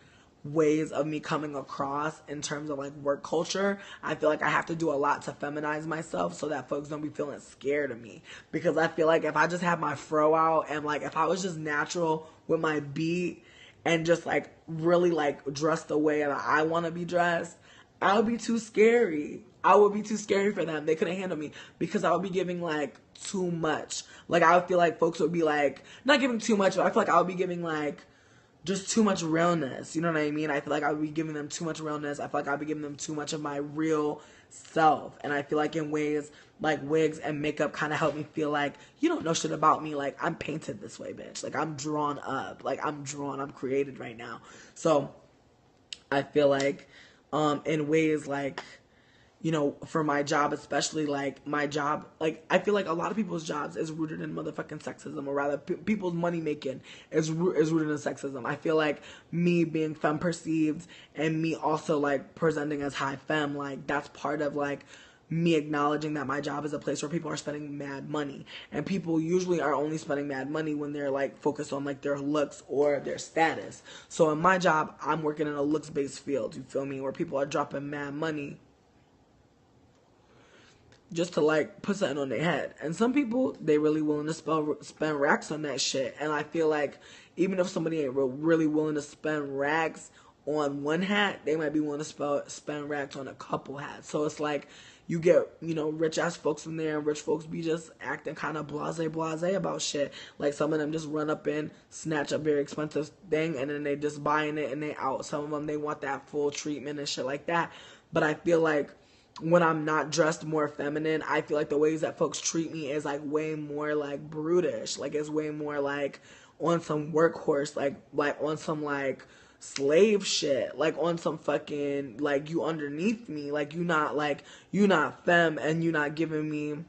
ways of me coming across in terms of like work culture, I feel like I have to do a lot to feminize myself so that folks don't be feeling scared of me. Because I feel like if I just had my fro out and like if I was just natural with my beat and just like really like dressed the way that I want to be dressed, I would be too scary. I would be too scary for them. They couldn't handle me because I would be giving like too much. Like, I would feel like folks would be like, not giving too much, but I feel like I would be giving like just too much realness. You know what I mean? I feel like I would be giving them too much realness. I feel like I'd be giving them too much of my real self. And I feel like in ways like wigs and makeup kind of help me feel like, you don't know shit about me. Like, I'm painted this way, bitch. Like, I'm drawn up. Like, I'm created right now. So I feel like in ways like, you know, for my job, especially like my job, like I feel like a lot of people's jobs is rooted in motherfucking sexism, or rather people's money making is rooted in sexism. I feel like me being femme perceived and me also like presenting as high femme, like that's part of like me acknowledging that my job is a place where people are spending mad money, and people usually are only spending mad money when they're like focused on like their looks or their status. So in my job, I'm working in a looks based field, you feel me, where people are dropping mad money just to like put something on their head. And some people, they really willing to spend racks on that shit. And I feel like even if somebody ain't really willing to spend racks on one hat, they might be willing to spend racks on a couple hats. So it's like you get, you know, rich ass folks in there, and rich folks be just acting kind of blase about shit. Like some of them just run up and snatch a very expensive thing, and then they just buying it and they out. Some of them, they want that full treatment and shit like that. But I feel like when I'm not dressed more feminine, I feel like the ways that folks treat me is like way more like brutish. Like it's way more like on some workhorse, like on some like slave shit, like on some fucking like you underneath me, like you not femme, and you not giving me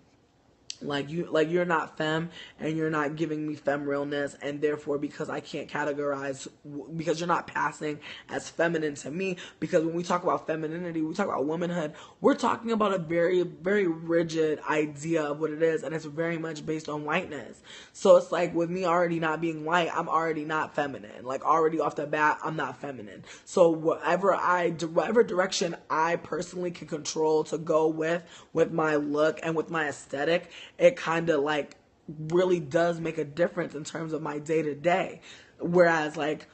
you're not femme, and you're not giving me femme realness, and therefore because I can't categorize, because you're not passing as feminine to me. Because when we talk about femininity, we talk about womanhood, we're talking about a very, very rigid idea of what it is, and it's very much based on whiteness. So it's like with me already not being white, I'm already not feminine. Like already off the bat, I'm not feminine. So whatever direction I personally can control to go with my look and with my aesthetic, it kind of like really does make a difference in terms of my day to day. Whereas like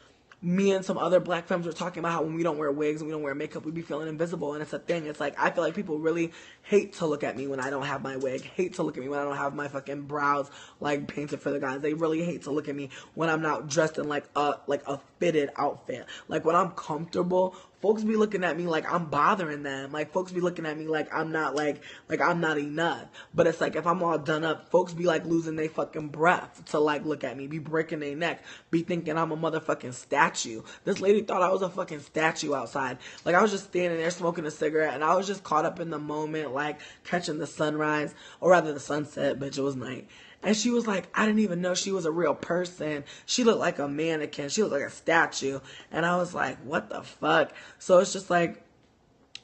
me and some other black femmes were talking about how when we don't wear wigs and we don't wear makeup, we be feeling invisible. And it's a thing. It's like I feel like people really hate to look at me when I don't have my wig, hate to look at me when I don't have my fucking brows like painted for the guys. They really hate to look at me when I'm not dressed in like a fitted outfit. Like when I'm comfortable, folks be looking at me like I'm bothering them. Like folks be looking at me like I'm not like I'm not enough. But it's like if I'm all done up, folks be like losing their fucking breath to like look at me, be breaking their neck, be thinking I'm a motherfucking statue. This lady thought I was a fucking statue outside. Like I was just standing there smoking a cigarette, and I was just caught up in the moment, like catching the sunrise, or rather the sunset, bitch, it was night. And she was like, I didn't even know she was a real person. She looked like a mannequin. She looked like a statue. And I was like, what the fuck? So it's just like,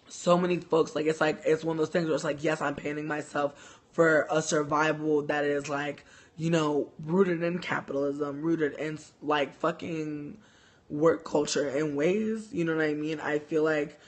so many folks, like, it's one of those things where it's like, yes, I'm painting myself for a survival that is like, you know, rooted in capitalism, rooted in like fucking work culture in ways, you know what I mean? I feel like,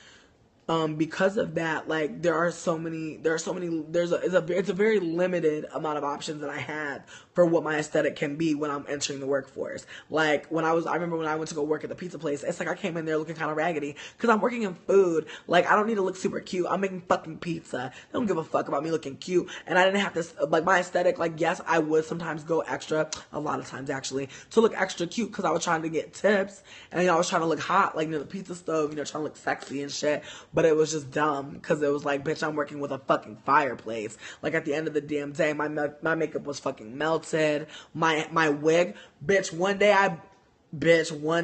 because of that, like it's a very limited amount of options that I had for what my aesthetic can be when I'm entering the workforce. Like I remember when I went to go work at the pizza place, it's like I came in there looking kind of raggedy because I'm working in food. Like I don't need to look super cute. I'm making fucking pizza. They don't give a fuck about me looking cute. And I didn't have to, like my aesthetic, like yes, I would sometimes go extra, a lot of times actually, to look extra cute because I was trying to get tips, and you know, I was trying to look hot, like near the pizza stove, you know, trying to look sexy and shit. But it was just dumb because it was like, bitch, I'm working with a fucking fireplace. Like at the end of the damn day, my makeup was fucking melted. My wig, bitch, one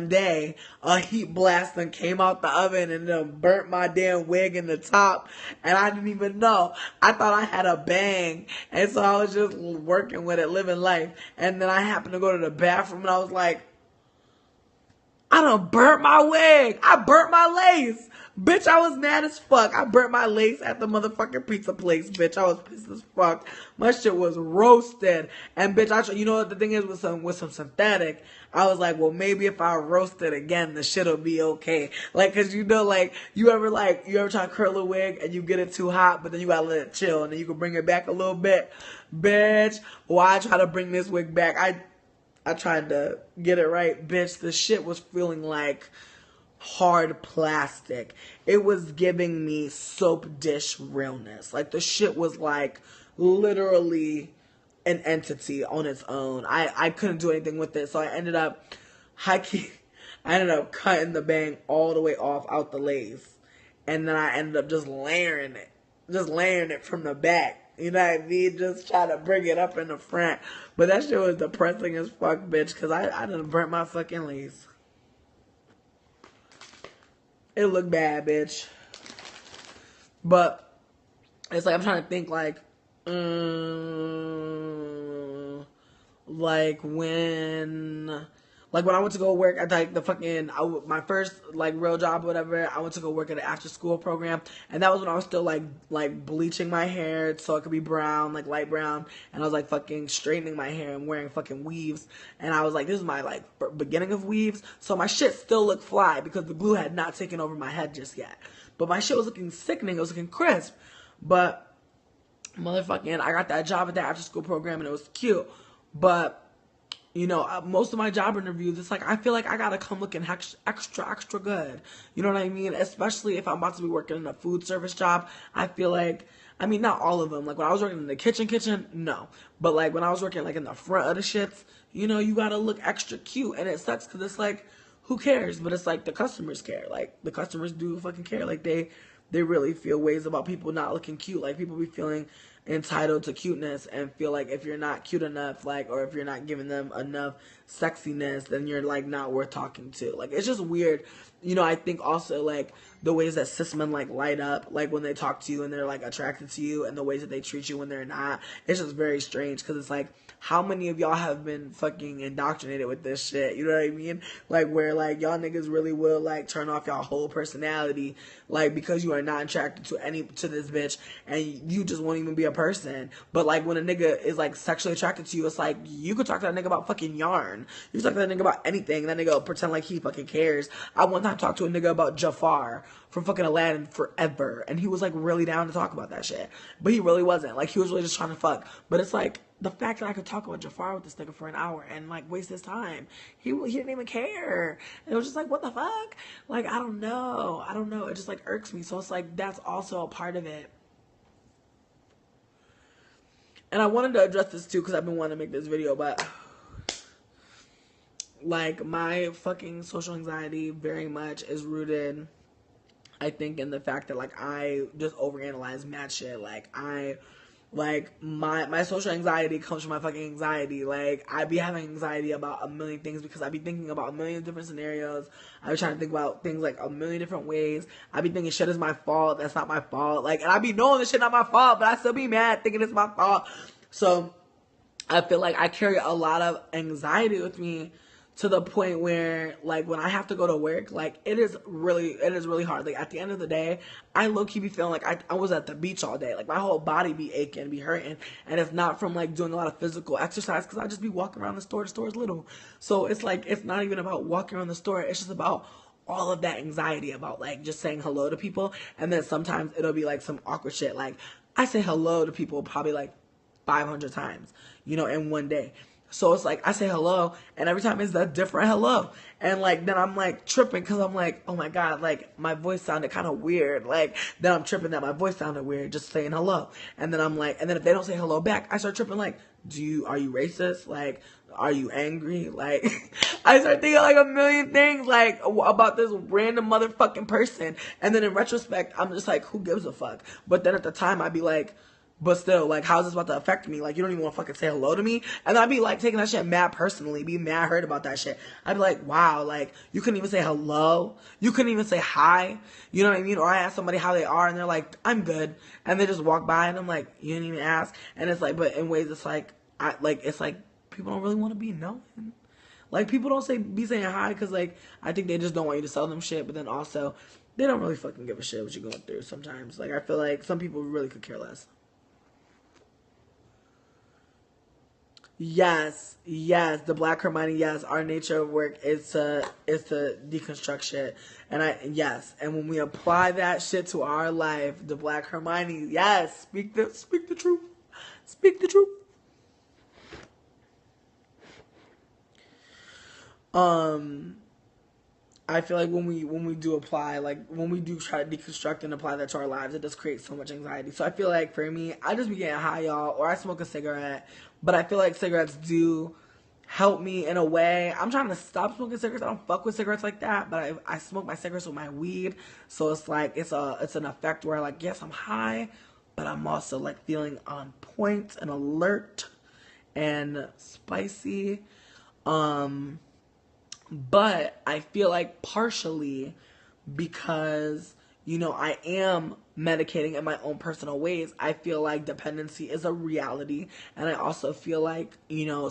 day a heat blast and came out the oven and burnt my damn wig in the top, and I didn't even know. I thought I had a bang, and so I was just working with it, living life. And then I happened to go to the bathroom, and I was like, I done burnt my wig. I burnt my lace. Bitch, I was mad as fuck. I burnt my lace at the motherfucking pizza place, bitch. I was pissed as fuck. My shit was roasted. And bitch, you know what the thing is with some synthetic? I was like, well, maybe if I roast it again, the shit'll be okay. Like, cause you know, like, you ever try to curl a wig and you get it too hot, but then you gotta let it chill and then you can bring it back a little bit. Bitch, why I try to bring this wig back? I tried to get it right, bitch. The shit was feeling like hard plastic. It was giving me soap dish realness. Like the shit was like literally an entity on its own. I couldn't do anything with it, so I ended up cutting the bang all the way off out the lace, and then I ended up just layering it from the back. You know what I mean? Just try to bring it up in the front. But that shit was depressing as fuck, bitch, because I done burnt my fucking lace. It looked bad, bitch. But it's like I'm trying to think like when I went to go work at like the fucking my first like real job or whatever, I went to go work at an after school program, and that was when I was still like bleaching my hair so it could be brown, like light brown, and I was like fucking straightening my hair and wearing fucking weaves, and I was like, this is my like beginning of weaves, so my shit still looked fly because the glue had not taken over my head just yet, but my shit was looking sickening, it was looking crisp, but motherfucking I got that job at the after school program and it was cute, but you know, most of my job interviews, it's like I feel like I gotta come looking extra good. You know what I mean? Especially if I'm about to be working in a food service job. I feel like, I mean, not all of them. Like when I was working in the kitchen, no. But like when I was working like in the front of the shits, you know, you gotta look extra cute, and it sucks because it's like, who cares? But it's like the customers care. Like the customers do fucking care. Like they really feel ways about people not looking cute. Like people be feeling entitled to cuteness and feel like if you're not cute enough, like, or if you're not giving them enough sexiness, then you're like not worth talking to. Like it's just weird. You know, I think also like the ways that cis men like light up, like when they talk to you and they're like attracted to you, and the ways that they treat you when they're not, it's just very strange because it's like, how many of y'all have been fucking indoctrinated with this shit? You know what I mean? Like where like y'all niggas really will like turn off y'all whole personality, like because you are not attracted to this bitch, and you just won't even be a person. But like when a nigga is like sexually attracted to you, it's like you could talk to that nigga about fucking yarn. You can talk to that nigga about anything. That nigga will pretend like he fucking cares. I one time talked to a nigga about Jafar from fucking Aladdin forever, and he was like really down to talk about that shit, but he really wasn't. Like he was really just trying to fuck. But it's like the fact that I could talk about Jafar with this nigga for an hour and like waste his time, he didn't even care. And it was just like, what the fuck? Like I don't know. It just like irks me. So it's like that's also a part of it. And I wanted to address this too because I've been wanting to make this video, but like my fucking social anxiety very much is rooted, I think, in the fact that like I just overanalyze mad shit. Like my social anxiety comes from my fucking anxiety. Like I be having anxiety about a million things because I be thinking about a million different scenarios. I be trying to think about things like a million different ways. I be thinking shit is my fault. That's not my fault. Like, and I be knowing this shit not my fault, but I still be mad thinking it's my fault. So I feel like I carry a lot of anxiety with me to the point where, like, when I have to go to work, like, it is really hard. Like, at the end of the day, I low-key be feeling like I was at the beach all day. Like, my whole body be aching, be hurting. And it's not from, like, doing a lot of physical exercise because I just be walking around the store. The store's little. So it's, like, it's not even about walking around the store. It's just about all of that anxiety about, like, just saying hello to people. And then sometimes it'll be, like, some awkward shit. Like, I say hello to people probably, like, 500 times, you know, in one day. So it's like I say hello, and every time it's a different hello. And like then I'm like tripping because I'm like, oh my God, like my voice sounded kind of weird. Like then I'm tripping that my voice sounded weird just saying hello. And then I'm like, and then if they don't say hello back, I start tripping like, are you racist? Like, are you angry? Like I start thinking like a million things like about this random motherfucking person. And then in retrospect, I'm just like, who gives a fuck? But then at the time I'd be like, but still, like, how's this about to affect me? Like, you don't even want to fucking say hello to me? And I'd be, like, taking that shit mad personally, be mad hurt about that shit. I'd be like, wow, like, you couldn't even say hello? You couldn't even say hi? You know what I mean? Or I ask somebody how they are, and they're like, I'm good. And they just walk by, and I'm like, you didn't even ask? And it's like, but in ways it's like, it's like, people don't really want to be known. Like, people don't be saying hi, because, like, I think they just don't want you to sell them shit, but then also, they don't really fucking give a shit what you're going through sometimes. Like, I feel like some people really could care less. Yes, the Black Hermione, yes, our nature of work is to deconstruct shit. And and when we apply that shit to our life, the Black Hermione, yes, speak the truth. Speak the truth. I feel like when we do apply, like when we do try to deconstruct and apply that to our lives, it just creates so much anxiety. So I feel like for me, I just be getting high, y'all, or I smoke a cigarette. But I feel like cigarettes do help me in a way. I'm trying to stop smoking cigarettes. I don't fuck with cigarettes like that, but I smoke my cigarettes with my weed. So it's like it's an effect where like yes, I'm high, but I'm also like feeling on point and alert and spicy. But I feel like partially because, I am medicating in my own personal ways, I feel like dependency is a reality. And I also feel like,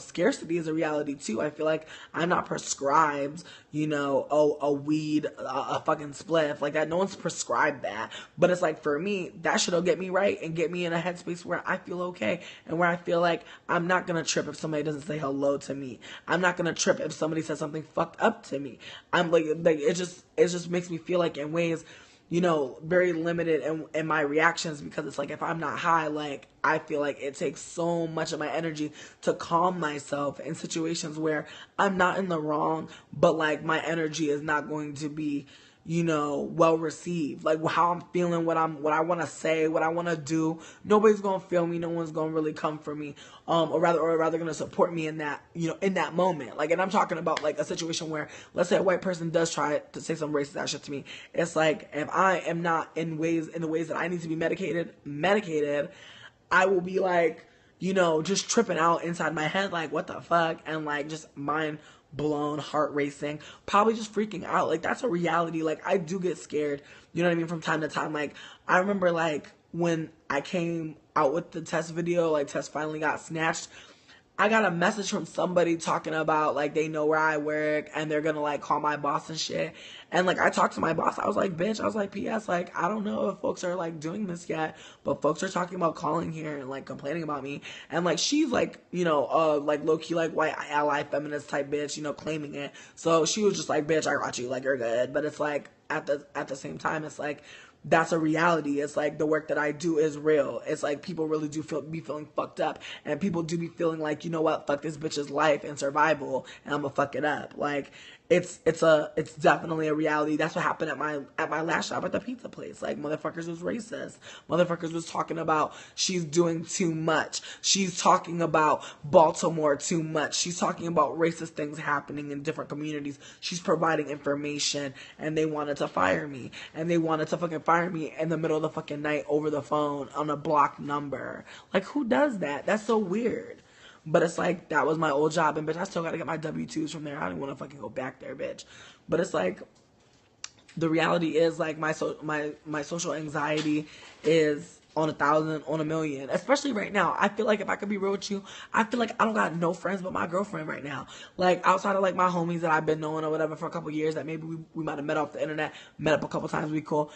scarcity is a reality too. I feel like I'm not prescribed, a weed, a fucking spliff like that. No one's prescribed that. But it's like, for me, that shit'll get me right and get me in a headspace where I feel okay and where I feel like I'm not gonna trip if somebody doesn't say hello to me. I'm not gonna trip if somebody says something fucked up to me. I'm like it just makes me feel like in ways, very limited in my reactions, because it's like, if I'm not high, like, I feel like it takes so much of my energy to calm myself in situations where I'm not in the wrong, but like my energy is not going to be, well received. Like how I'm feeling, what I want to say, what I want to do. Nobody's going to feel me. No one's going to really come for me. Or rather going to support me in that, in that moment. Like, and I'm talking about like a situation where, let's say a white person does try to say some racist ass shit to me. It's like, if I am not in the ways that I need to be medicated, I will be like, just tripping out inside my head. Like, what the fuck? And like, just mind blown, heart racing, probably just freaking out. Like, that's a reality. Like, I do get scared, you know what I mean, from time to time. Like, I remember like when I came out with the test video, like test finally got snatched, I got a message from somebody talking about like they know where I work and they're gonna like call my boss and shit. And like I talked to my boss, I was like, bitch, I was like, PS, like I don't know if folks are like doing this yet, but folks are talking about calling here and like complaining about me. And like she's like, like low key like white ally feminist type bitch, claiming it. So she was just like, bitch, I got you, like you're good. But it's like at the same time, it's like, that's a reality. It's like the work that I do is real. It's like people really do be feeling fucked up, and people do be feeling like, you know what, fuck this bitch's life and survival, and I'm gonna fuck it up. Like it's definitely a reality. That's what happened at my last job at the pizza place. Like, motherfuckers was racist. Motherfuckers was talking about she's doing too much. She's talking about Baltimore too much. She's talking about racist things happening in different communities. She's providing information, and they wanted to fire me. And they wanted to fucking fire me in the middle of the fucking night over the phone on a blocked number. Like, who does that? That's so weird. But it's like, that was my old job, and bitch, I still gotta get my W-2s from there. I didn't want to fucking go back there, bitch. But it's like, the reality is like my social anxiety is on 1,000, on 1,000,000, especially right now. I feel like, if I could be real with you, I feel like I don't got no friends but my girlfriend right now. Like, outside of like my homies that I've been knowing or whatever for a couple years, that maybe we might have met off the internet, met up a couple times, we cool.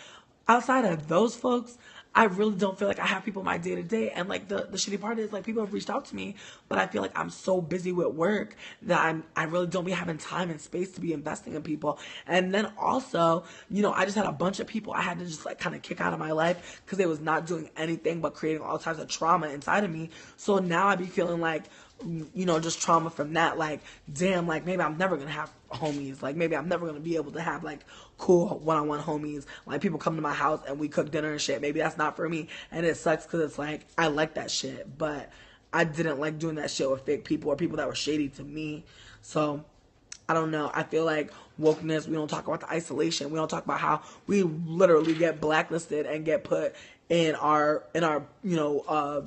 Outside of those folks, I really don't feel like I have people in my day to day. And like the shitty part is like, people have reached out to me, but I feel like I'm so busy with work that I really don't be having time and space to be investing in people. And then also, I just had a bunch of people I had to just like kind of kick out of my life because they was not doing anything but creating all types of trauma inside of me. So now I be feeling like, just trauma from that. Like, damn, like maybe I'm never gonna have homies. Like, maybe I'm never gonna be able to have like cool one-on-one homies. Like, people come to my house and we cook dinner and shit. Maybe that's not for me, and it sucks because it's like, I like that shit, but I didn't like doing that shit with fake people or people that were shady to me. So I don't know. I feel like wokeness, we don't talk about the isolation. We don't talk about how we literally get blacklisted and get put in our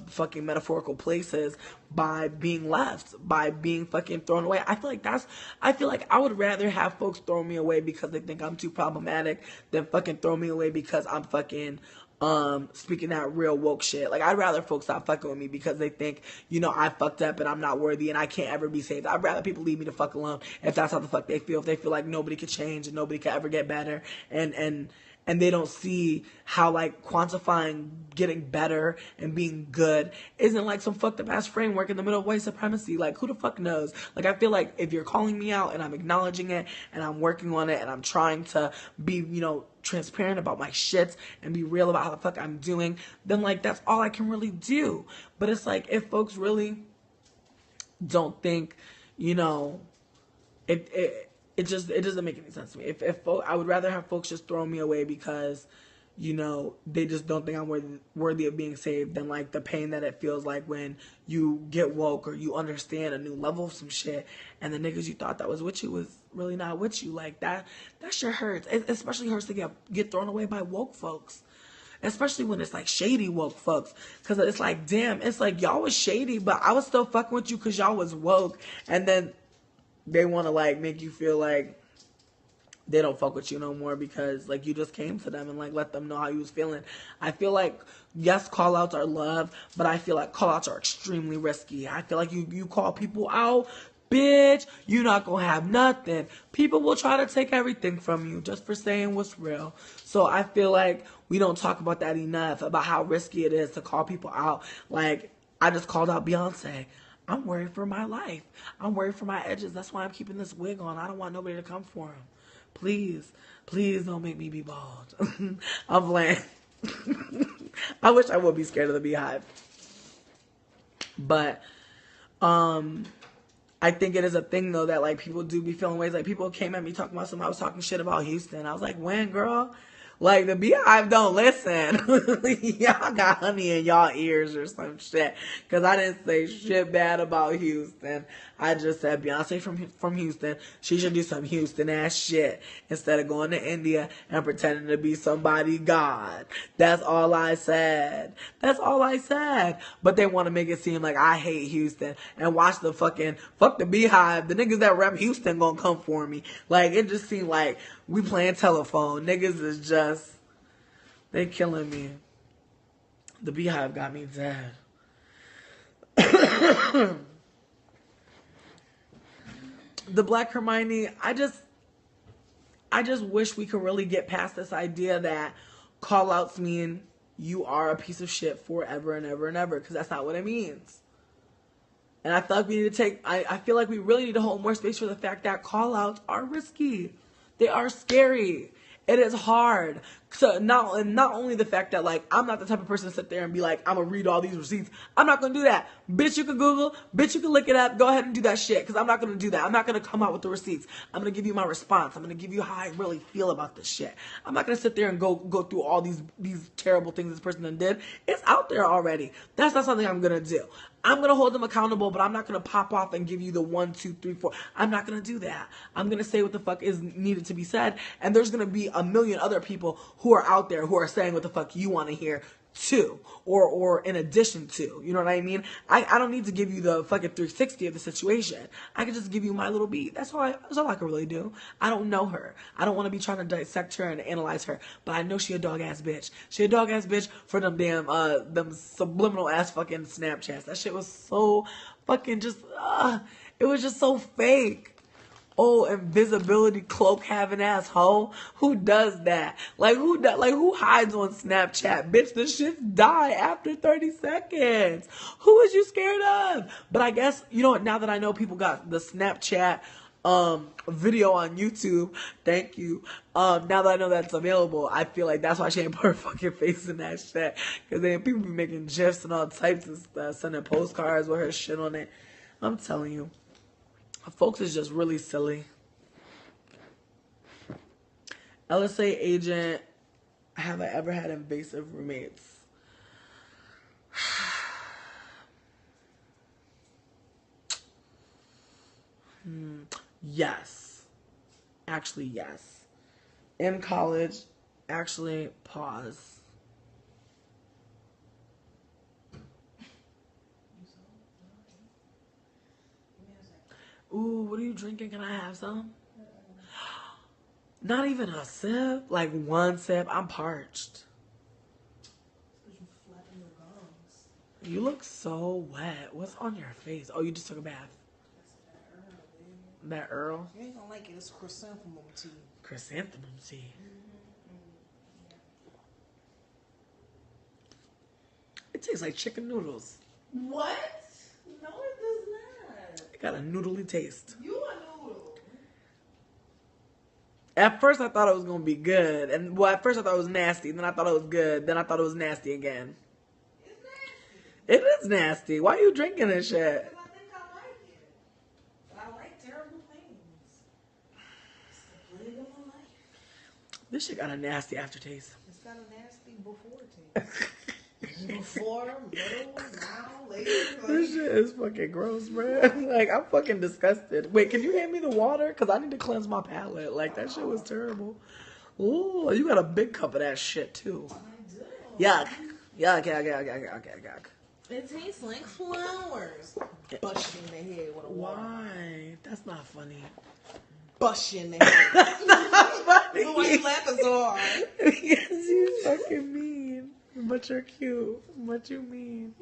fucking metaphorical places by being left, by being fucking thrown away. I feel like I would rather have folks throw me away because they think I'm too problematic than fucking throw me away because I'm fucking speaking that real woke shit. Like, I'd rather folks stop fucking with me because they think, I fucked up and I'm not worthy and I can't ever be saved. I'd rather people leave me the fuck alone if that's how the fuck they feel. If they feel like nobody could change and nobody could ever get better, and they don't see how like quantifying getting better and being good isn't like some fucked up ass framework in the middle of white supremacy. Like, who the fuck knows? Like, I feel like if you're calling me out and I'm acknowledging it and I'm working on it and I'm trying to be, transparent about my shits and be real about how the fuck I'm doing, then like that's all I can really do. But it's like, if folks really don't think, it doesn't make any sense to me. I would rather have folks just throw me away because, they just don't think I'm worthy of being saved, than like the pain that it feels like when you get woke or you understand a new level of some shit and the niggas you thought that was with you was really not with you. Like, that shit hurts. It especially hurts to get thrown away by woke folks. Especially when it's like shady woke folks. Because it's like, damn, it's like y'all was shady, but I was still fucking with you because y'all was woke. And then they want to like make you feel like, they don't fuck with you no more because like you just came to them and like let them know how you was feeling. I feel like yes, call outs are love, but I feel like call outs are extremely risky. I feel like you call people out, bitch, you're not gonna have nothing. People will try to take everything from you just for saying what's real. So I feel like we don't talk about that enough, about how risky it is to call people out. Like, I just called out Beyonce. I'm worried for my life. I'm worried for my edges. That's why I'm keeping this wig on. I don't want nobody to come for him. Please, please don't make me be bald. I'm playing. I wish I would be scared of the beehive. But, I think it is a thing though that like people do be feeling ways. Like people came at me talking about something. I was talking shit about Houston. I was like, when, girl? Like the beehive don't listen. Y'all got honey in y'all ears or some shit. Cause I didn't say shit bad about Houston. I just said Beyonce from Houston. She should do some Houston ass shit instead of going to India and pretending to be somebody God. That's all I said. That's all I said. But they want to make it seem like I hate Houston and watch the fuck the beehive. The niggas that rep Houston gonna come for me. Like it just seemed like we playing telephone. Niggas is just, they killing me. The beehive got me dead. The Black Hermione, I just wish we could really get past this idea that call outs mean you are a piece of shit forever and ever and ever, because that's not what it means. And I feel like we need to I feel like we really need to hold more space for the fact that call outs are risky. They are scary. It is hard. So not only the fact that like I'm not the type of person to sit there and be like, I'm gonna read all these receipts. I'm not gonna do that. Bitch, you can Google, bitch, you can look it up, go ahead and do that shit. Because I'm not gonna do that. I'm not gonna come out with the receipts. I'm gonna give you my response. I'm gonna give you how I really feel about this shit. I'm not gonna sit there and go through all these terrible things this person done did. It's out there already. That's not something I'm gonna do. I'm going to hold them accountable, but I'm not going to pop off and give you the 1, 2, 3, 4. I'm not going to do that. I'm going to say what the fuck is needed to be said. And there's going to be a million other people who are out there who are saying what the fuck you want to hear too, or in addition to, you know what I mean? I don't need to give you the fucking 360 of the situation. I can just give you my little beat. That's all I can really do. I don't know her. I don't want to be trying to dissect her and analyze her, but I know she a dog ass bitch. She a dog ass bitch for them damn them subliminal ass fucking Snapchats. That shit was so fucking just it was just so fake. Oh, invisibility cloak having asshole. Who does that? Like who hides on Snapchat? Bitch, the shit die after 30 seconds. Who is you scared of? But I guess, you know what, now that I know people got the Snapchat video on YouTube, thank you. Now that I know that's available, I feel like that's why she ain't put her fucking face in that shit. Cause then people be making GIFs and all types of stuff, sending postcards with her shit on it. I'm telling you. Folks is just really silly. LSA agent, have I ever had invasive roommates? Yes. Actually, yes. In college, actually, pause. Ooh, what are you drinking? Can I have some? Not even a sip. Like one sip. I'm parched. You look so wet. What's on your face? Oh, you just took a bath. That Earl? You ain't gonna like it. It's chrysanthemum tea. Chrysanthemum tea. It tastes like chicken noodles. What? No, it does not. It got a noodly taste. You a noodle. At first, I thought it was gonna be good, and well, at first I thought it was nasty. Then I thought it was good. Then I thought it was nasty again. It's nasty. It is nasty. Why are you drinking this shit? Because I think I like it. But I like terrible things. It's the plague of my life. This shit got a nasty aftertaste. It's got a nasty before taste. Before, middle, now, later. This shit is fucking gross, man. Like, I'm fucking disgusted. Wait, can you hand me the water? Because I need to cleanse my palate. Like, that shit was terrible. Ooh, you got a big cup of that shit, too. I do. Yuck. Yuck. It tastes like flowers. Bushing the head with a water. Why? That's not funny. bust you in the head. Why you laughing so hard? Because you fucking mean. But you're cute. But you mean.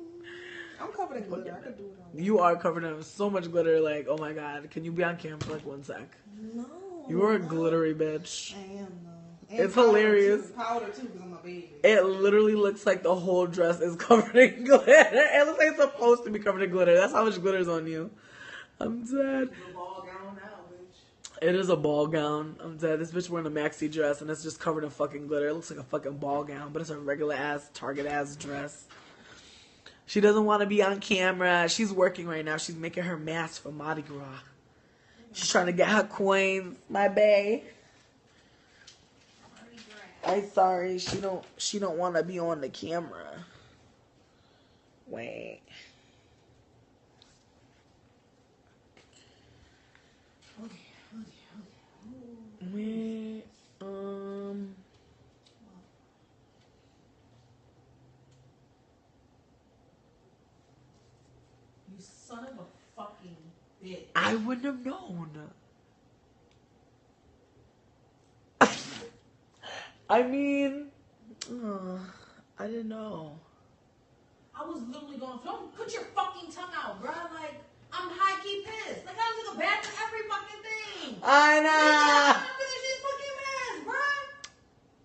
I'm covered in glitter. I could do it on. You are covered in so much glitter. Like, oh my god. Can you be on camera for like 1 sec? No. You are a glittery bitch. I am though. And It's hilarious. Powder too, because I'm a baby. It literally looks like the whole dress is covered in glitter. It looks like it's supposed to be covered in glitter. That's how much glitter's on you. I'm dead. It's a ball gown now, bitch. It is a ball gown. I'm dead. This bitch wearing a maxi dress and it's just covered in fucking glitter. It looks like a fucking ball gown, but it's a regular ass, Target ass dress. She doesn't want to be on camera. She's working right now. She's making her mask for Mardi Gras. She's trying to get her coins. My bae. I'm sorry. She don't want to be on the camera. Wait. Wait. You son of a fucking bitch. I wouldn't have known. I mean, I didn't know. I was literally going, don't put your fucking tongue out, bro. Like, I'm high key pissed. Like, I was in the back of every fucking thing. I know. I'm finish these fucking masks, bro.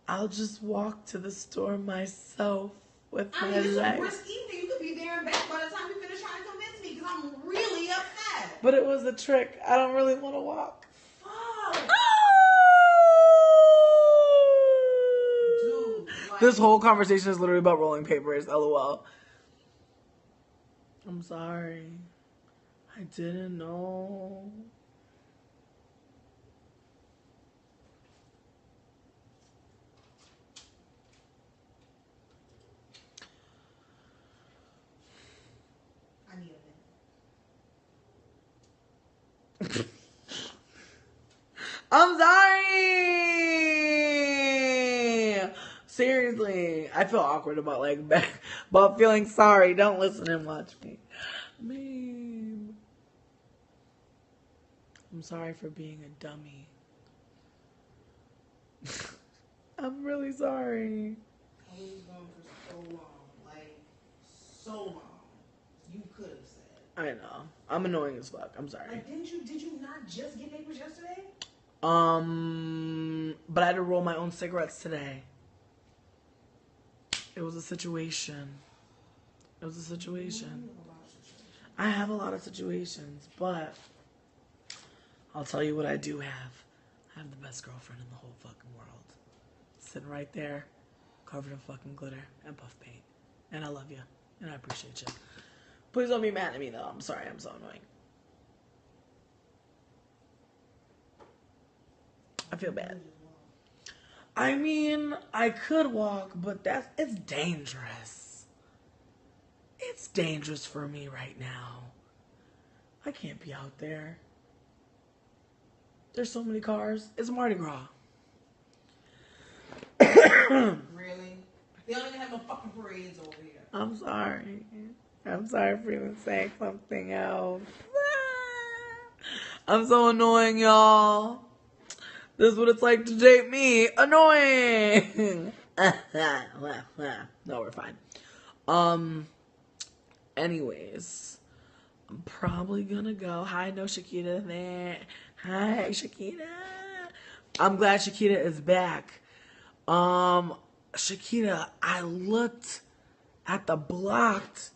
I'll just walk to the store myself with I my mean, it's a legs. brisk evening. You could be there and back by the time you finish trying to convince me, because I'm really upset. But it was a trick. I don't really want to walk. Fuck. Dude, like, This whole conversation is literally about rolling papers. LOL. I'm sorry. I didn't know. I need a minute. I'm sorry. Seriously, I feel awkward about about feeling sorry. Don't listen and watch me, babe. I'm sorry for being a dummy. I'm really sorry. I was gone for so long. Like, so long. You could have said. I know. I'm annoying as fuck. I'm sorry. Like, did you not just get papers yesterday? But I had to roll my own cigarettes today. It was a situation. It was a situation. I have a lot of situations, but I'll tell you what I do have. I have the best girlfriend in the whole fucking world. Sitting right there, covered in fucking glitter and puff paint. And I love you. And I appreciate you. Please don't be mad at me, though. I'm sorry. I'm so annoying. I feel bad. I mean, I could walk, but it's dangerous. It's dangerous for me right now. I can't be out there. There's so many cars. It's Mardi Gras. Really? They don't even have no fucking parades over here. I'm sorry. I'm sorry for even saying something else. I'm so annoying, y'all. This is what it's like to date me. Annoying. No, we're fine. Anyways, I'm probably gonna go. Hi, no Shakita there. Hi, Shakita. I'm glad Shakita is back. Shakita, I looked at the blocked.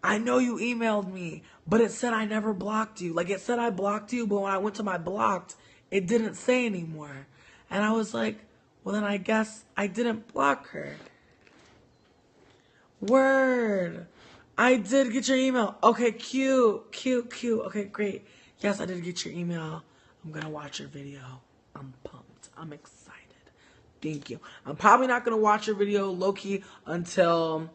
I know you emailed me, but it said I never blocked you. Like, it said I blocked you, but when I went to my blocked, it didn't say anymore. And I was like, well, then I guess I didn't block her. Word. I did get your email. Okay, cute. Okay, great. Yes, I did get your email. I'm going to watch your video. I'm pumped. I'm excited. Thank you. I'm probably not going to watch your video low-key until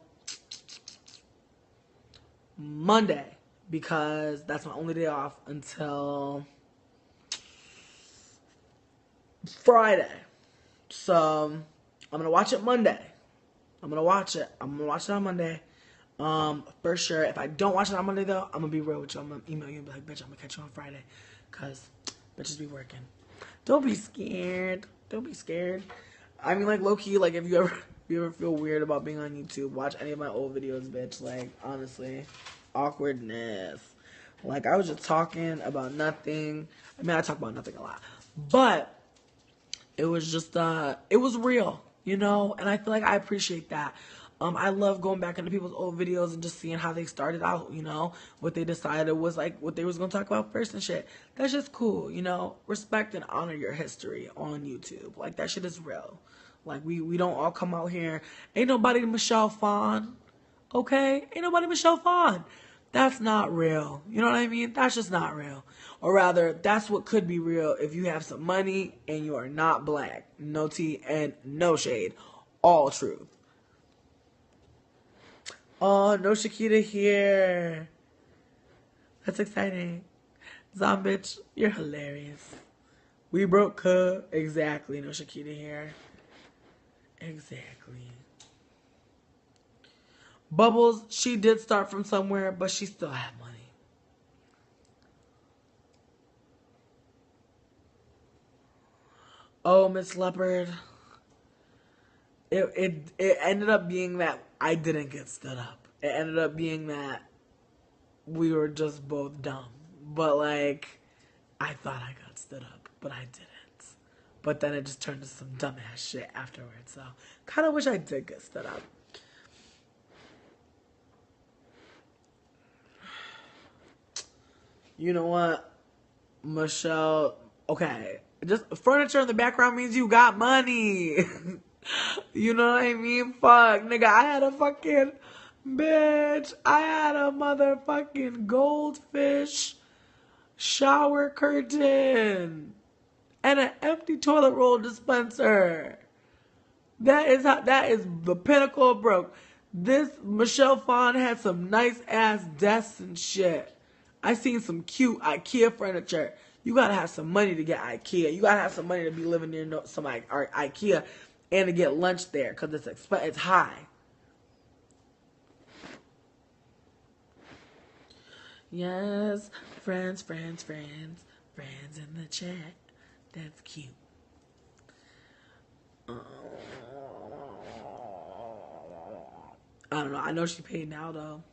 Monday, because that's my only day off until Friday. So I'm gonna watch it Monday. I'm gonna watch it on Monday. For sure. If I don't watch it on Monday though, I'm gonna be real with you. I'm gonna email you and be like, bitch, I'm gonna catch you on Friday. Cause bitches be working. Don't be scared. Don't be scared. I mean, like, low-key, like, if you ever feel weird about being on YouTube, watch any of my old videos, bitch. Like, honestly, awkwardness. Like, I was just talking about nothing. I mean, I talk about nothing a lot. But it was just, it was real, you know? And I feel like I appreciate that. I love going back into people's old videos and just seeing how they started out, you know? What they decided was, like, what they was going to talk about first and shit. That's just cool, you know? Respect and honor your history on YouTube. Like, that shit is real. Like, we don't all come out here. Ain't nobody Michelle Phan, okay? Ain't nobody Michelle Phan. That's not real. You know what I mean? That's just not real. Or rather, that's what could be real if you have some money and you are not black. No tea and no shade. All truth. Oh, no Shakita here. That's exciting. Zombitch, you're hilarious. We broke her. Exactly, no Shakita here. Exactly. Bubbles, she did start from somewhere, but she still had money. Oh, Miss Leopard. It ended up being that I didn't get stood up. It ended up being that we were just both dumb. But, like, I thought I got stood up, but I didn't. But then it just turned to some dumbass shit afterwards. So, kind of wish I did get stood up. You know what? Michelle, okay. Just furniture in the background means you got money. You know what I mean? Fuck, nigga, I had a fucking bitch. I had a motherfucking goldfish shower curtain and an empty toilet roll dispenser. That is the pinnacle of broke. This Michelle Phan had some nice ass desks and shit. I seen some cute IKEA furniture. You gotta have some money to get IKEA. You gotta have some money to be living near some IKEA and to get lunch there because it's high. Yes, friends in the chat. That's cute. I don't know. I know she paid now though.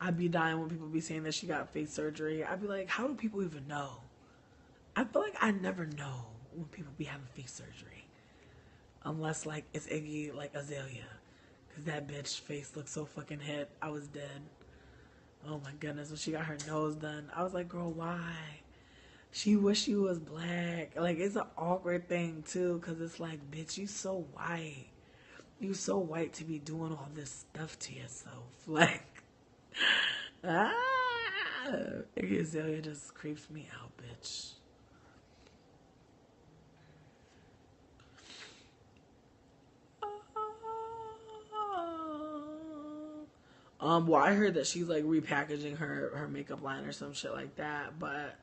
I'd be dying when people be saying that she got face surgery. I'd be like, how do people even know? I feel like I never know when people be having face surgery. Unless, like, it's Iggy, like Azalea. Because that bitch face looked so fucking hit. I was dead. Oh my goodness. When she got her nose done, I was like, girl, why? She wish she was black. Like, it's an awkward thing, too. Because it's like, bitch, you so white. You so white to be doing all this stuff to yourself. Like, Iggy Azalea just creeps me out, bitch. Well, I heard that she's like repackaging her makeup line or some shit like that, but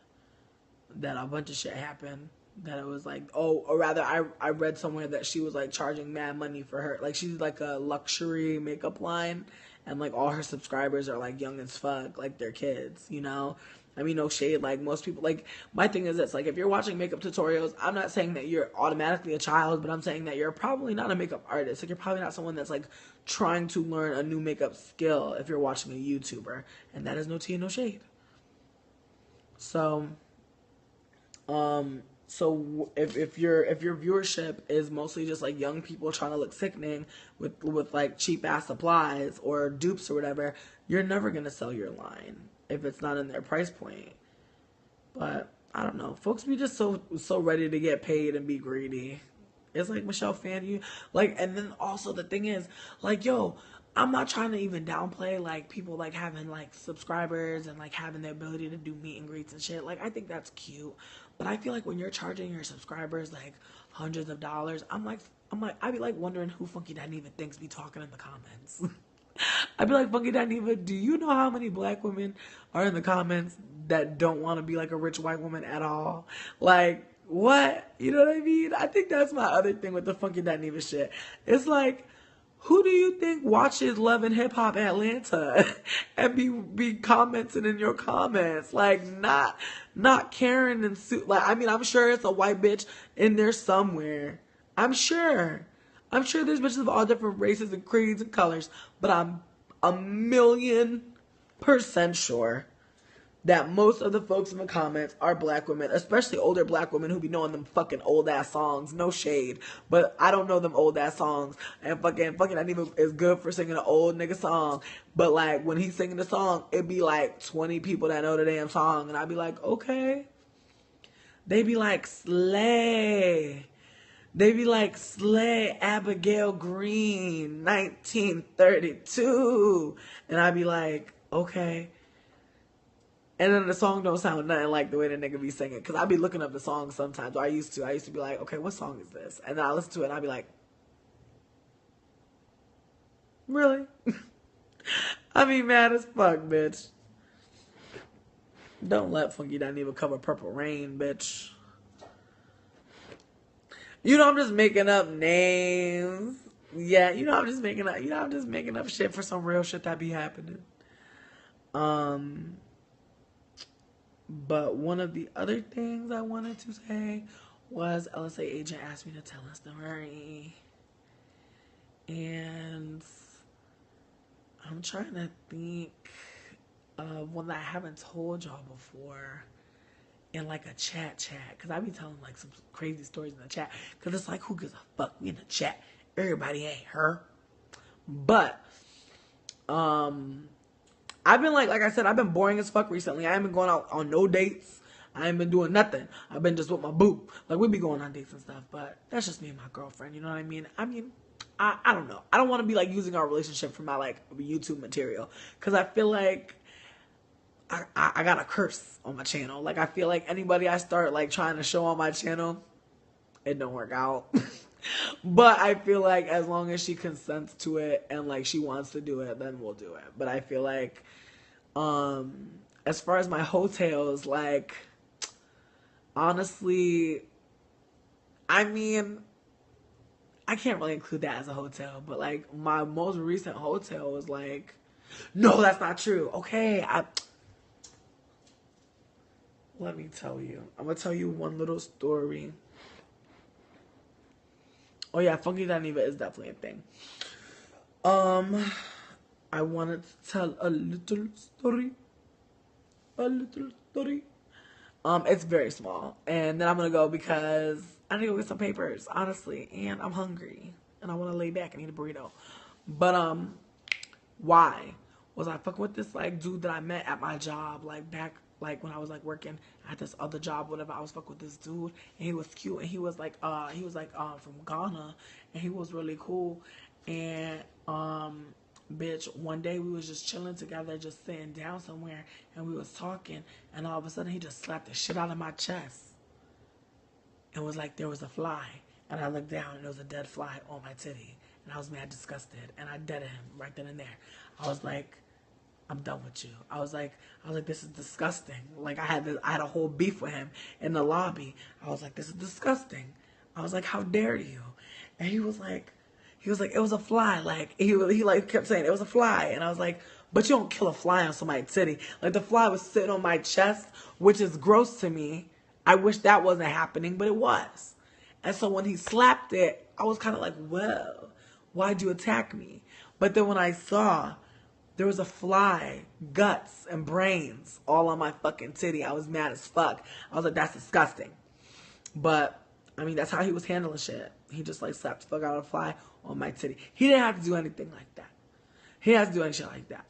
that a bunch of shit happened. That it was like, or rather, I read somewhere that she was like charging mad money for her. Like, she's like a luxury makeup line, and like all her subscribers are like young as fuck, like they're kids, you know? I mean, no shade, like most people, like, my thing is this, like, if you're watching makeup tutorials, I'm not saying that you're automatically a child, but I'm saying that you're probably not a makeup artist. Like, you're probably not someone that's like trying to learn a new makeup skill if you're watching a YouTuber, and that is no tea and no shade. So, if your viewership is mostly just like young people trying to look sickening with like cheap ass supplies or dupes or whatever, you're never gonna sell your line if it's not in their price point. But I don't know, folks be just so ready to get paid and be greedy. It's like, Michelle Phan, you like, and then also the thing is, like, yo, I'm not trying to even downplay like people like having like subscribers and like having the ability to do meet and greets and shit. Like, I think that's cute. But I feel like when you're charging your subscribers like hundreds of dollars, I'd be like wondering who Funky Dineva thinks be talking in the comments. I'd be like, Funky Dineva, do you know how many black women are in the comments that don't want to be like a rich white woman at all? Like, what? You know what I mean? I think that's my other thing with the Funky Dineva shit. It's like, Who do you think watches Love and Hip Hop Atlanta and be commenting in your comments? Like, not Karen and Sue. Like, I mean, I'm sure it's a white bitch in there somewhere. I'm sure. I'm sure there's bitches of all different races and creeds and colors, but I'm 1,000,000% sure that most of the folks in the comments are black women, especially older black women who be knowing them fucking old ass songs. No shade, but I don't know them old ass songs. And fucking that nigga is good for singing an old nigga song. But like when he's singing the song, it be like 20 people that know the damn song, and I be like, okay. They be like slay. They be like slay Abigail Green, 1932, and I be like, okay. And then the song don't sound nothing like the way the nigga be singing. Because I be looking up the song sometimes. Or I used to. I used to be like, okay, what song is this? And then I listen to it and I be like, really? I be mad as fuck, bitch. Don't let Funky Dineva cover Purple Rain, bitch. You know I'm just making up names. Yeah, I'm just making up shit for some real shit that be happening. But one of the other things I wanted to say was LSA agent asked me to tell a story. And I'm trying to think of one that I haven't told y'all before in like a chat. Because I be telling like some crazy stories in the chat. Because it's like, who gives a fuck in the chat? Everybody ain't her. But, I've been like I said, I've been boring as fuck recently. I haven't been going out on no dates. I ain't been doing nothing. I've been just with my boo. Like, we be going on dates and stuff, but that's just me and my girlfriend, you know what I mean? I don't know. I don't want to be, like, using our relationship for my, like, YouTube material. Because I feel like I got a curse on my channel. Like, I feel like anybody I start, like, trying to show on my channel, it don't work out. But I feel like as long as she consents to it and like she wants to do it, then we'll do it. But I feel like as far as my hotels, like honestly, I mean, I can't really include that as a hotel, but like my most recent hotel was like, no, that's not true. Okay, let me tell you. I'm gonna tell you one little story. Oh yeah, Funky Dineva is definitely a thing. I wanted to tell a little story. A little story. It's very small. And then I'm gonna go because I need to go get some papers, honestly. And I'm hungry. And I wanna lay back and eat a burrito. But why? Was I fucking with this like dude that I met at my job, like back like when I was like working at this other job, whatever. I was fucking with this dude and he was cute and he was like from Ghana and he was really cool. And bitch, one day we was just chilling together, just sitting down somewhere and we was talking and all of a sudden he just slapped the shit out of my chest. And was like there was a fly. And I looked down and there was a dead fly on my titty. And I was mad disgusted. And I deaded him right then and there. I was like, I'm done with you. I was like, this is disgusting. Like I had a whole beef with him in the lobby. I was like, this is disgusting. I was like, how dare you? And he was like, it was a fly. Like he like kept saying it was a fly. And I was like, but you don't kill a fly on somebody's titty. Like the fly was sitting on my chest, which is gross to me. I wish that wasn't happening, but it was. And so when he slapped it, I was kind of like, well, why'd you attack me? But then when I saw there was a fly, guts, and brains all on my fucking titty, I was mad as fuck. I was like, that's disgusting. But, I mean, that's how he was handling shit. He just, like, slapped the fuck out of a fly on my titty. He didn't have to do anything like that. He didn't have to do any shit like that.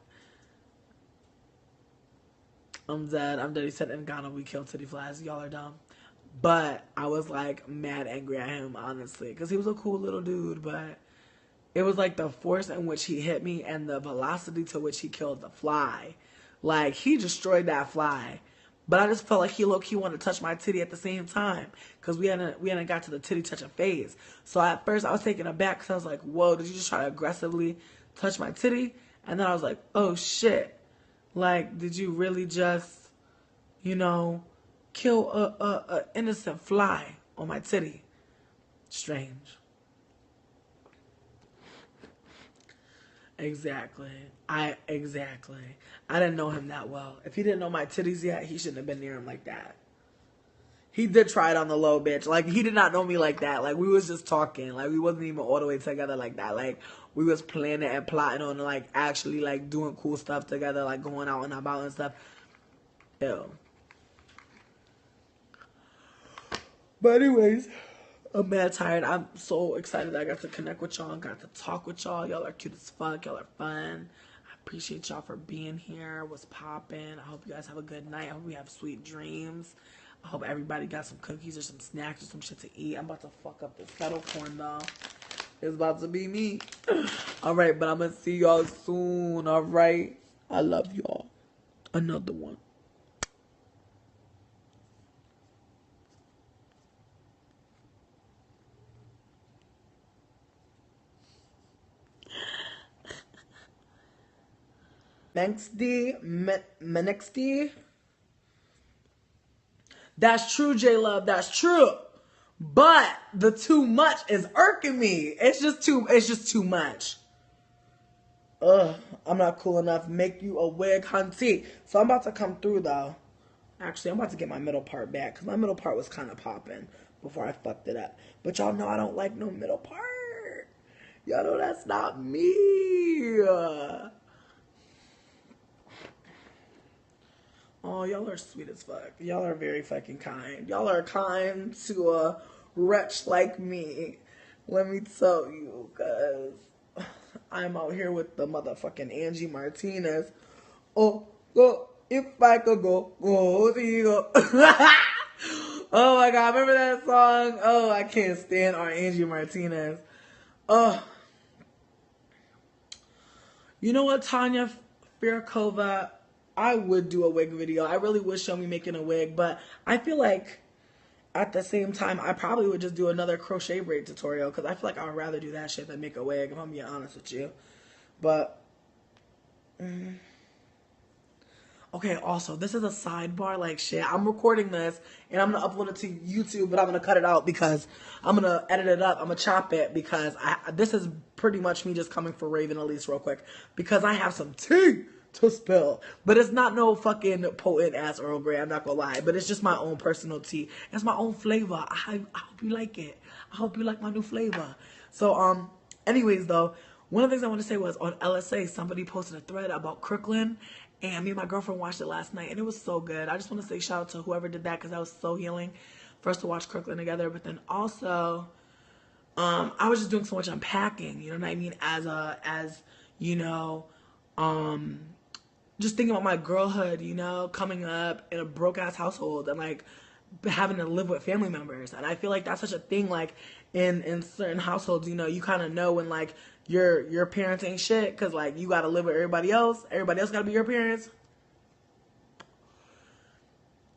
I'm dead. He said in Ghana we kill titty flies. Y'all are dumb. But I was, like, mad angry at him, honestly. Because he was a cool little dude, but it was like the force in which he hit me and the velocity to which he killed the fly. Like, he destroyed that fly. But I just felt like he wanted to touch my titty at the same time. Because we hadn't got to the titty touching phase. So at first I was taken aback because I was like, whoa, did you just try to aggressively touch my titty? And then I was like, oh shit. Like, did you really just, kill a innocent fly on my titty? Strange. Exactly. Exactly. I didn't know him that well. If he didn't know my titties yet, he shouldn't have been near him like that. He did try it on the low, bitch. Like, he did not know me like that. Like, we was just talking. Like, we wasn't even all the way together like that. Like, we was planning and plotting on, like, actually, like, doing cool stuff together. Like, going out and about and stuff. Ew. But anyways, I'm mad tired. I'm so excited that I got to connect with y'all. Got to talk with y'all. Y'all are cute as fuck. Y'all are fun. I appreciate y'all for being here. What's popping? I hope you guys have a good night. I hope you have sweet dreams. I hope everybody got some cookies or some snacks or some shit to eat. I'm about to fuck up this kettle corn though. It's about to be me. Alright, but I'm gonna see y'all soon. Alright. I love y'all. Another one. Next D. That's true, J Love. That's true. But the too much is irking me. It's just too much. Ugh, I'm not cool enough. Make you a wig, hunty. So I'm about to come through though. Actually, I'm about to get my middle part back because my middle part was kind of popping before I fucked it up. But y'all know I don't like no middle part. Y'all know that's not me. Oh, y'all are sweet as fuck. Y'all are very fucking kind. Y'all are kind to a wretch like me. Let me tell you, because I'm out here with the motherfucking Angie Martinez. Oh, if I could go, go. Oh my God, remember that song? Oh, I can't stand our Angie Martinez. Oh. You know what, Tanya Firkova? I would do a wig video. I really would show me making a wig, but I feel like at the same time, I probably would just do another crochet braid tutorial because I feel like I would rather do that shit than make a wig, if I'm being honest with you. But, okay, also, this is a sidebar, like shit. I'm recording this and I'm going to upload it to YouTube, but I'm going to cut it out because I'm going to edit it up. I'm going to chop it because this is pretty much me just coming for Raven Elyse real quick because I have some tea to spill. But it's not no fucking potent ass Earl Grey, I'm not gonna lie. But it's just my own personal tea. It's my own flavor. I hope you like it. I hope you like my new flavor. So, anyways though, one of the things I want to say was on LSA, somebody posted a thread about Crooklyn. And me and my girlfriend watched it last night. And it was so good. I just want to say shout out to whoever did that because that was so healing for us to watch Crooklyn together. But then also, I was just doing so much unpacking, you know what I mean? As you know, just thinking about my girlhood, you know, coming up in a broke ass household and like having to live with family members. And I feel like that's such a thing, like in certain households, you know, you kind of know when like your parents ain't shit because like you got to live with everybody else got to be your parents.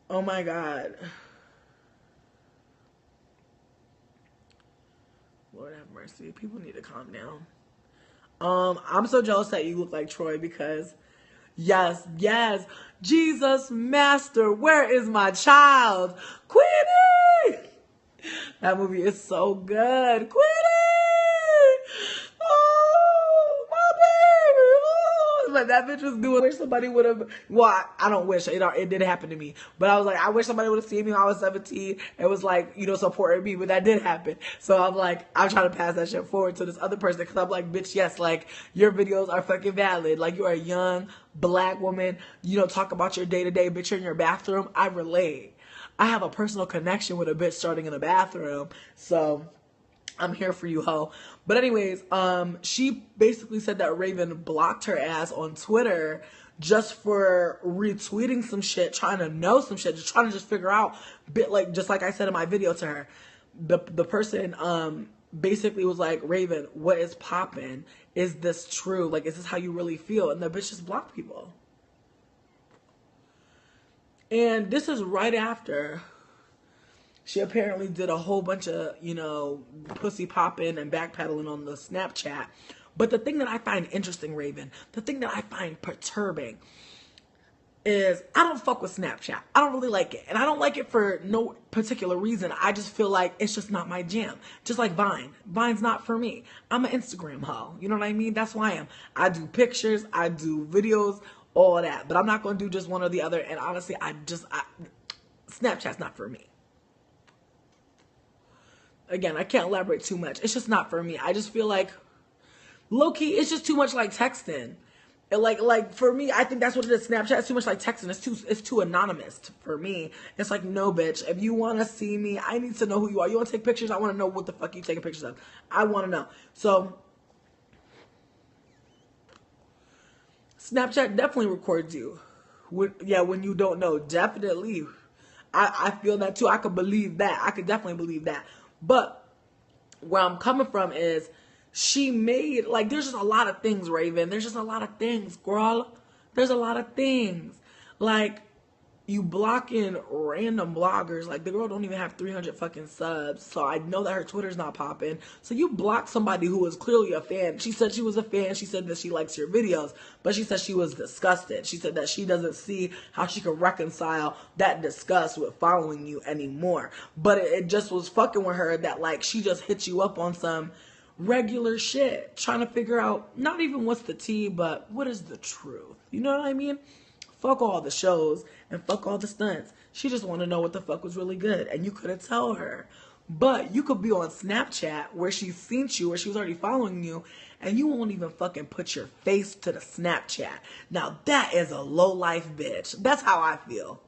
Oh my God. Lord have mercy. People need to calm down. I'm so jealous that you look like Troy because yes, Jesus Master, where is my child? Queenie! That movie is so good. Queenie! Oh, my baby! Oh. Like, that bitch was doing, I wish somebody would have, well, I don't wish, it did happen to me. But I was like, I wish somebody would have seen me when I was 17. It was like, you know, supporting me, but that did happen. So I'm like, I'm trying to pass that shit forward to this other person because I'm like, bitch, yes, like, your videos are fucking valid. Like, you're a young black woman. You don't talk about your day-to-day, bitch, you're in your bathroom. I relate. I have a personal connection with a bitch starting in a bathroom. So I'm here for you, ho. But anyways, she basically said that Raven blocked her ass on Twitter just for retweeting some shit, trying to know some shit, just trying to just figure out, like just like I said in my video to her, the person basically was like, Raven, what is poppin'? Is this true? Like, is this how you really feel? And the bitch just blocked people. And this is right after she apparently did a whole bunch of, you know, pussy popping and backpedaling on the Snapchat. But the thing that I find interesting, Raven, the thing that I find perturbing, is I don't fuck with Snapchat. I don't really like it. And I don't like it for no particular reason. I just feel like it's just not my jam. Just like Vine. Vine's not for me. I'm an Instagram hoe. You know what I mean? That's who I am. I do pictures. I do videos. All that. But I'm not going to do just one or the other. And honestly, Snapchat's not for me. Again, I can't elaborate too much. It's just not for me. I just feel like, low-key, it's just too much like texting. Like for me, I think that's what it is. Snapchat is too much like texting. It's too anonymous for me. It's like, no, bitch. If you want to see me, I need to know who you are. You want to take pictures? I want to know what the fuck you taking pictures of. I want to know. So Snapchat definitely records you. When you don't know, definitely. I feel that too. I could believe that. I could definitely believe that. But where I'm coming from is, she made, like, there's just a lot of things, Raven. There's just a lot of things, girl. There's a lot of things. Like, you blocking random bloggers. Like, the girl don't even have 300 fucking subs. So I know that her Twitter's not popping. So you block somebody who was clearly a fan. She said she was a fan. She said that she likes your videos. But she said she was disgusted. She said that she doesn't see how she can reconcile that disgust with following you anymore. But it just was fucking with her that, like, she just hit you up on some regular shit, trying to figure out not even what's the tea, but what is the truth. You know what I mean? Fuck all the shows and fuck all the stunts. She just want to know what the fuck was really good, and you couldn't tell her. But you could be on Snapchat where she's seen you, where she was already following you, and you won't even fucking put your face to the Snapchat. Now that is a low life bitch. That's how I feel.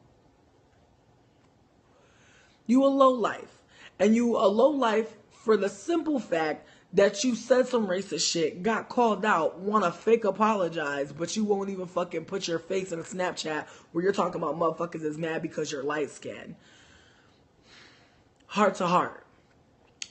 You a low life, and you a low life for the simple fact that you said some racist shit, got called out, want to fake apologize, but you won't even fucking put your face in a Snapchat where you're talking about motherfuckers is mad because you're light skinned. Heart to heart.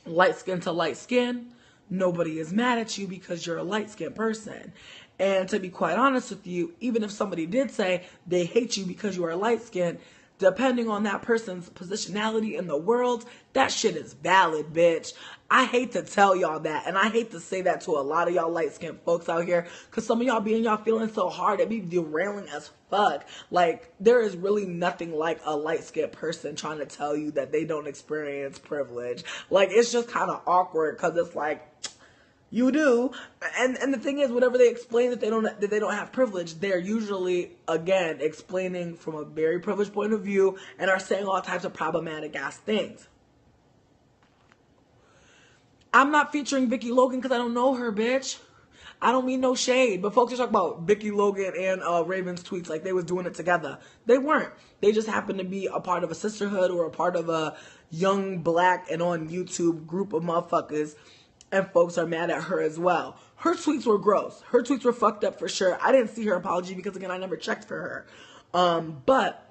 Light skin to light skin. Nobody is mad at you because you're a light skinned person. And to be quite honest with you, even if somebody did say they hate you because you are light skinned, depending on that person's positionality in the world, that shit is valid, bitch. I hate to tell y'all that, and I hate to say that to a lot of y'all light-skinned folks out here, because some of y'all be in y'all feeling so hard, it be derailing as fuck. Like, there is really nothing like a light-skinned person trying to tell you that they don't experience privilege. Like, it's just kind of awkward, because it's like, you do. And the thing is, whenever they explain that they don't have privilege, they're usually, again, explaining from a very privileged point of view and are saying all types of problematic ass things. I'm not featuring Vicky Logan because I don't know her, bitch. I don't mean no shade, but folks are talking about Vicky Logan and Raven's tweets like they was doing it together. They weren't. They just happened to be a part of a sisterhood or a part of a young black and on YouTube group of motherfuckers, and folks are mad at her as well. Her tweets were gross. Her tweets were fucked up for sure. I didn't see her apology because, again, I never checked for her. But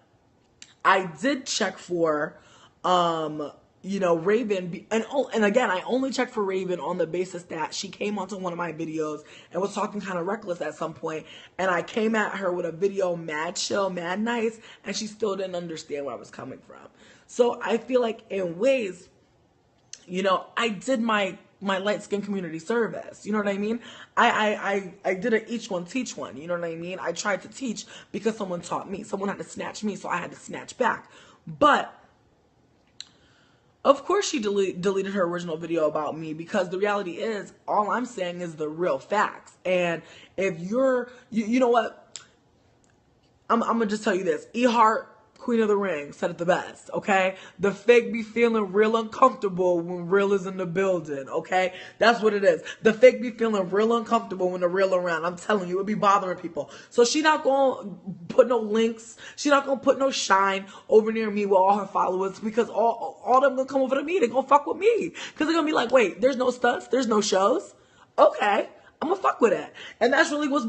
I did check for, Raven. And again, I only checked for Raven on the basis that she came onto one of my videos and was talking kind of reckless at some point. And I came at her with a video mad chill, mad nice, and she still didn't understand where I was coming from. So I feel like in ways, I did my light skin community service. You know what I mean? I did a each one teach one. You know what I mean? I tried to teach because someone taught me. Someone had to snatch me, so I had to snatch back. But of course she deleted her original video about me, because the reality is all I'm saying is the real facts. And if you know what? I'm gonna just tell you this. E-Heart, Queen of the Ring, said it the best, okay? The fake be feeling real uncomfortable when real is in the building, okay? That's what it is. The fake be feeling real uncomfortable when the real around. I'm telling you, it be bothering people. So she not gonna put no links. She not gonna put no shine over near me with all her followers, because all them gonna come over to me. They gonna fuck with me. Because they're gonna be like, wait, there's no stunts, there's no shows. Okay, I'm gonna fuck with that. And that's really what's...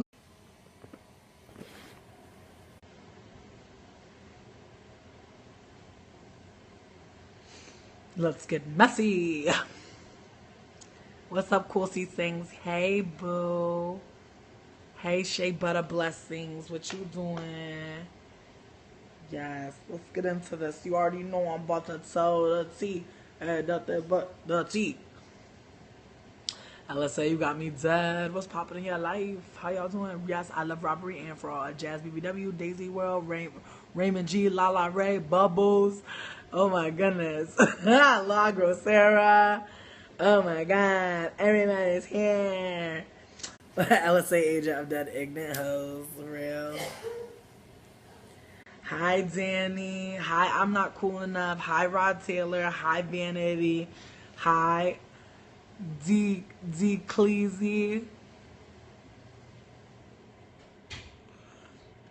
Let's get messy. What's up, Cool C Things? Hey, boo. Hey, Shea Butter Blessings. What you doing? Yes, let's get into this. You already know I'm about to tell the tea. And nothing but the tea. LSA, you got me dead. What's popping in your life? How y'all doing? Yes, I love robbery and fraud. Jazz BBW, Daisy World, Raymond G, Lala Ray, Bubbles. Oh my goodness. La Grosera. Oh my god. Everybody's here. LSA agent of dead ignorant hoes. For real. Hi, Danny. Hi, I'm not cool enough. Hi, Rod Taylor. Hi, Vanity. Hi, D Cleasy.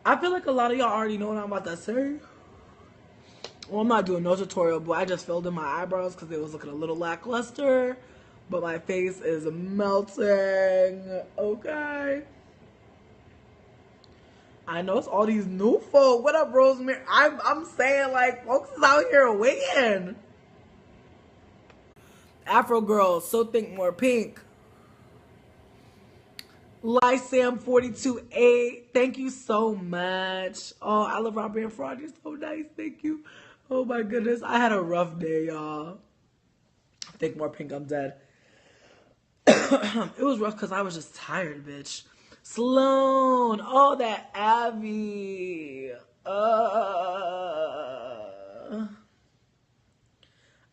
I feel like a lot of y'all already know what I'm about to say. Well, I'm not doing no tutorial, but I just filled in my eyebrows because it was looking a little lackluster. But my face is melting. Okay. I know it's all these new folk. What up, Rosemary? I'm saying, like, folks is out here waiting. Afro girls, so think more pink. Lysam 42A, thank you so much. Oh, I love robbery and fraud. You're so nice. Thank you. Oh my goodness. I had a rough day, y'all. Think more pink, I'm dead. It was rough because I was just tired, bitch. Sloan. Oh, that Abby.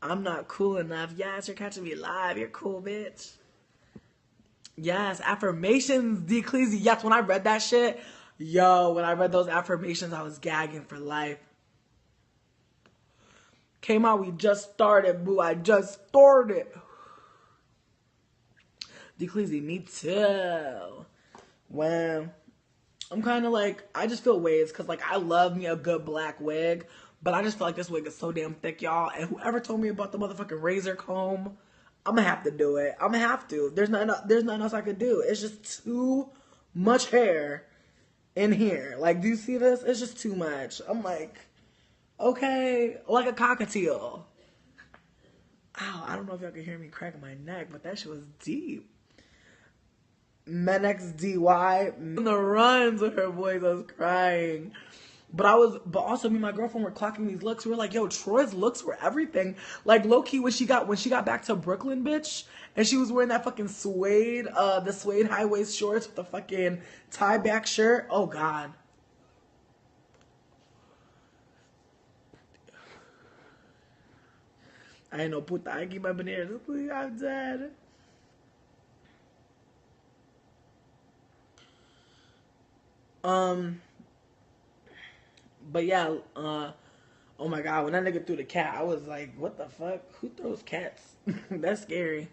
I'm not cool enough. Yes, you're catching me live. You're cool, bitch. Yes, affirmations, D'Ecclesi. Yes, when I read that shit, yo, when I read those affirmations, I was gagging for life. Came out, we just started, boo. I just started. D'Ecclesi, me too. Well, I'm kind of like, I just feel waves because, like, I love me a good black wig, but I just feel like this wig is so damn thick, y'all. And whoever told me about the motherfucking razor comb, I'm gonna have to do it. I'm gonna have to. There's nothing else I could do. It's just too much hair in here. Like, do you see this? It's just too much. I'm like, okay, like a cockatiel. Ow, I don't know if y'all can hear me cracking my neck, but that shit was deep. Menex DY. In the runs with her voice, I was crying. But also me and my girlfriend were clocking these looks. We were like, yo, Troy's looks were everything. Like, low-key, when she got back to Brooklyn, bitch, and she was wearing that fucking suede, the suede high-waist shorts with the fucking tie-back shirt. Oh, God. I ain't no puta. I keep my bananas. Please, I'm dead. But yeah, oh my god, when that nigga threw the cat, I was like, what the fuck? Who throws cats? That's scary.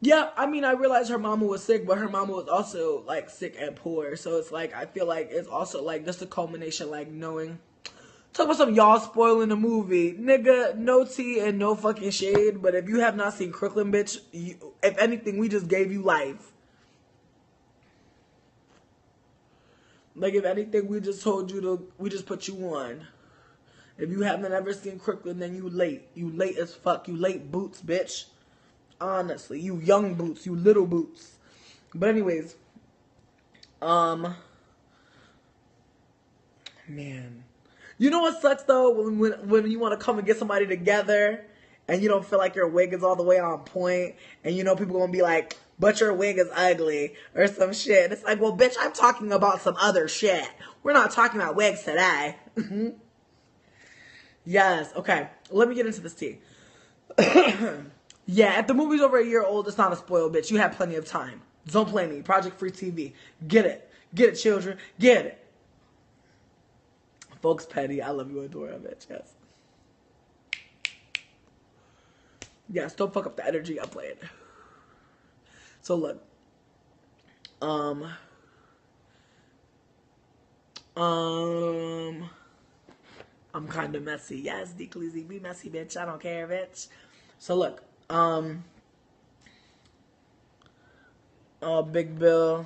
Yeah, I mean, I realized her mama was sick, but her mama was also, like, sick and poor. So it's like, I feel like it's also, like, just a culmination, like, knowing. Talk about some y'all spoiling the movie. Nigga, no tea and no fucking shade, but if you have not seen Crooklyn, bitch, if anything, we just gave you life. Like, if anything, we just told you we just put you on. If you haven't ever seen Crooklyn, then you late. You late as fuck. You late boots, bitch. Honestly, you young boots, you little boots. But anyways, man. You know what sucks though? When you want to come and get somebody together and you don't feel like your wig is all the way on point and you know people gonna be like, but your wig is ugly or some shit. And it's like, well, bitch, I'm talking about some other shit. We're not talking about wigs today. Yes, okay. Let me get into this tea. Yeah, if the movie's over a year old, it's not a spoil, bitch. You have plenty of time. Don't play me. Project Free TV. Get it. Get it, children. Get it. Folks petty. I love you, Adora, bitch. Yes. Yes, don't fuck up the energy I'm playing. So look. I'm kind of messy. Yes, D'Ecclesi, be messy, bitch. I don't care, bitch. So look. Oh, Big Bill.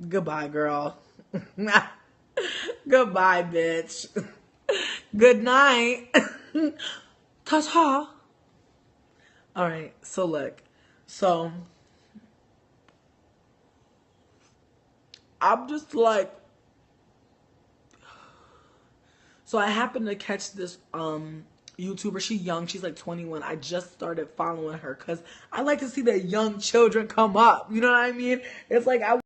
Goodbye, girl. Goodbye, bitch. Good night. Ta-ta. All right. So look. So I'm just like. So I happened to catch this YouTuber. She's young. She's like 21. I just started following her because I like to see the young children come up. You know what I mean? It's like I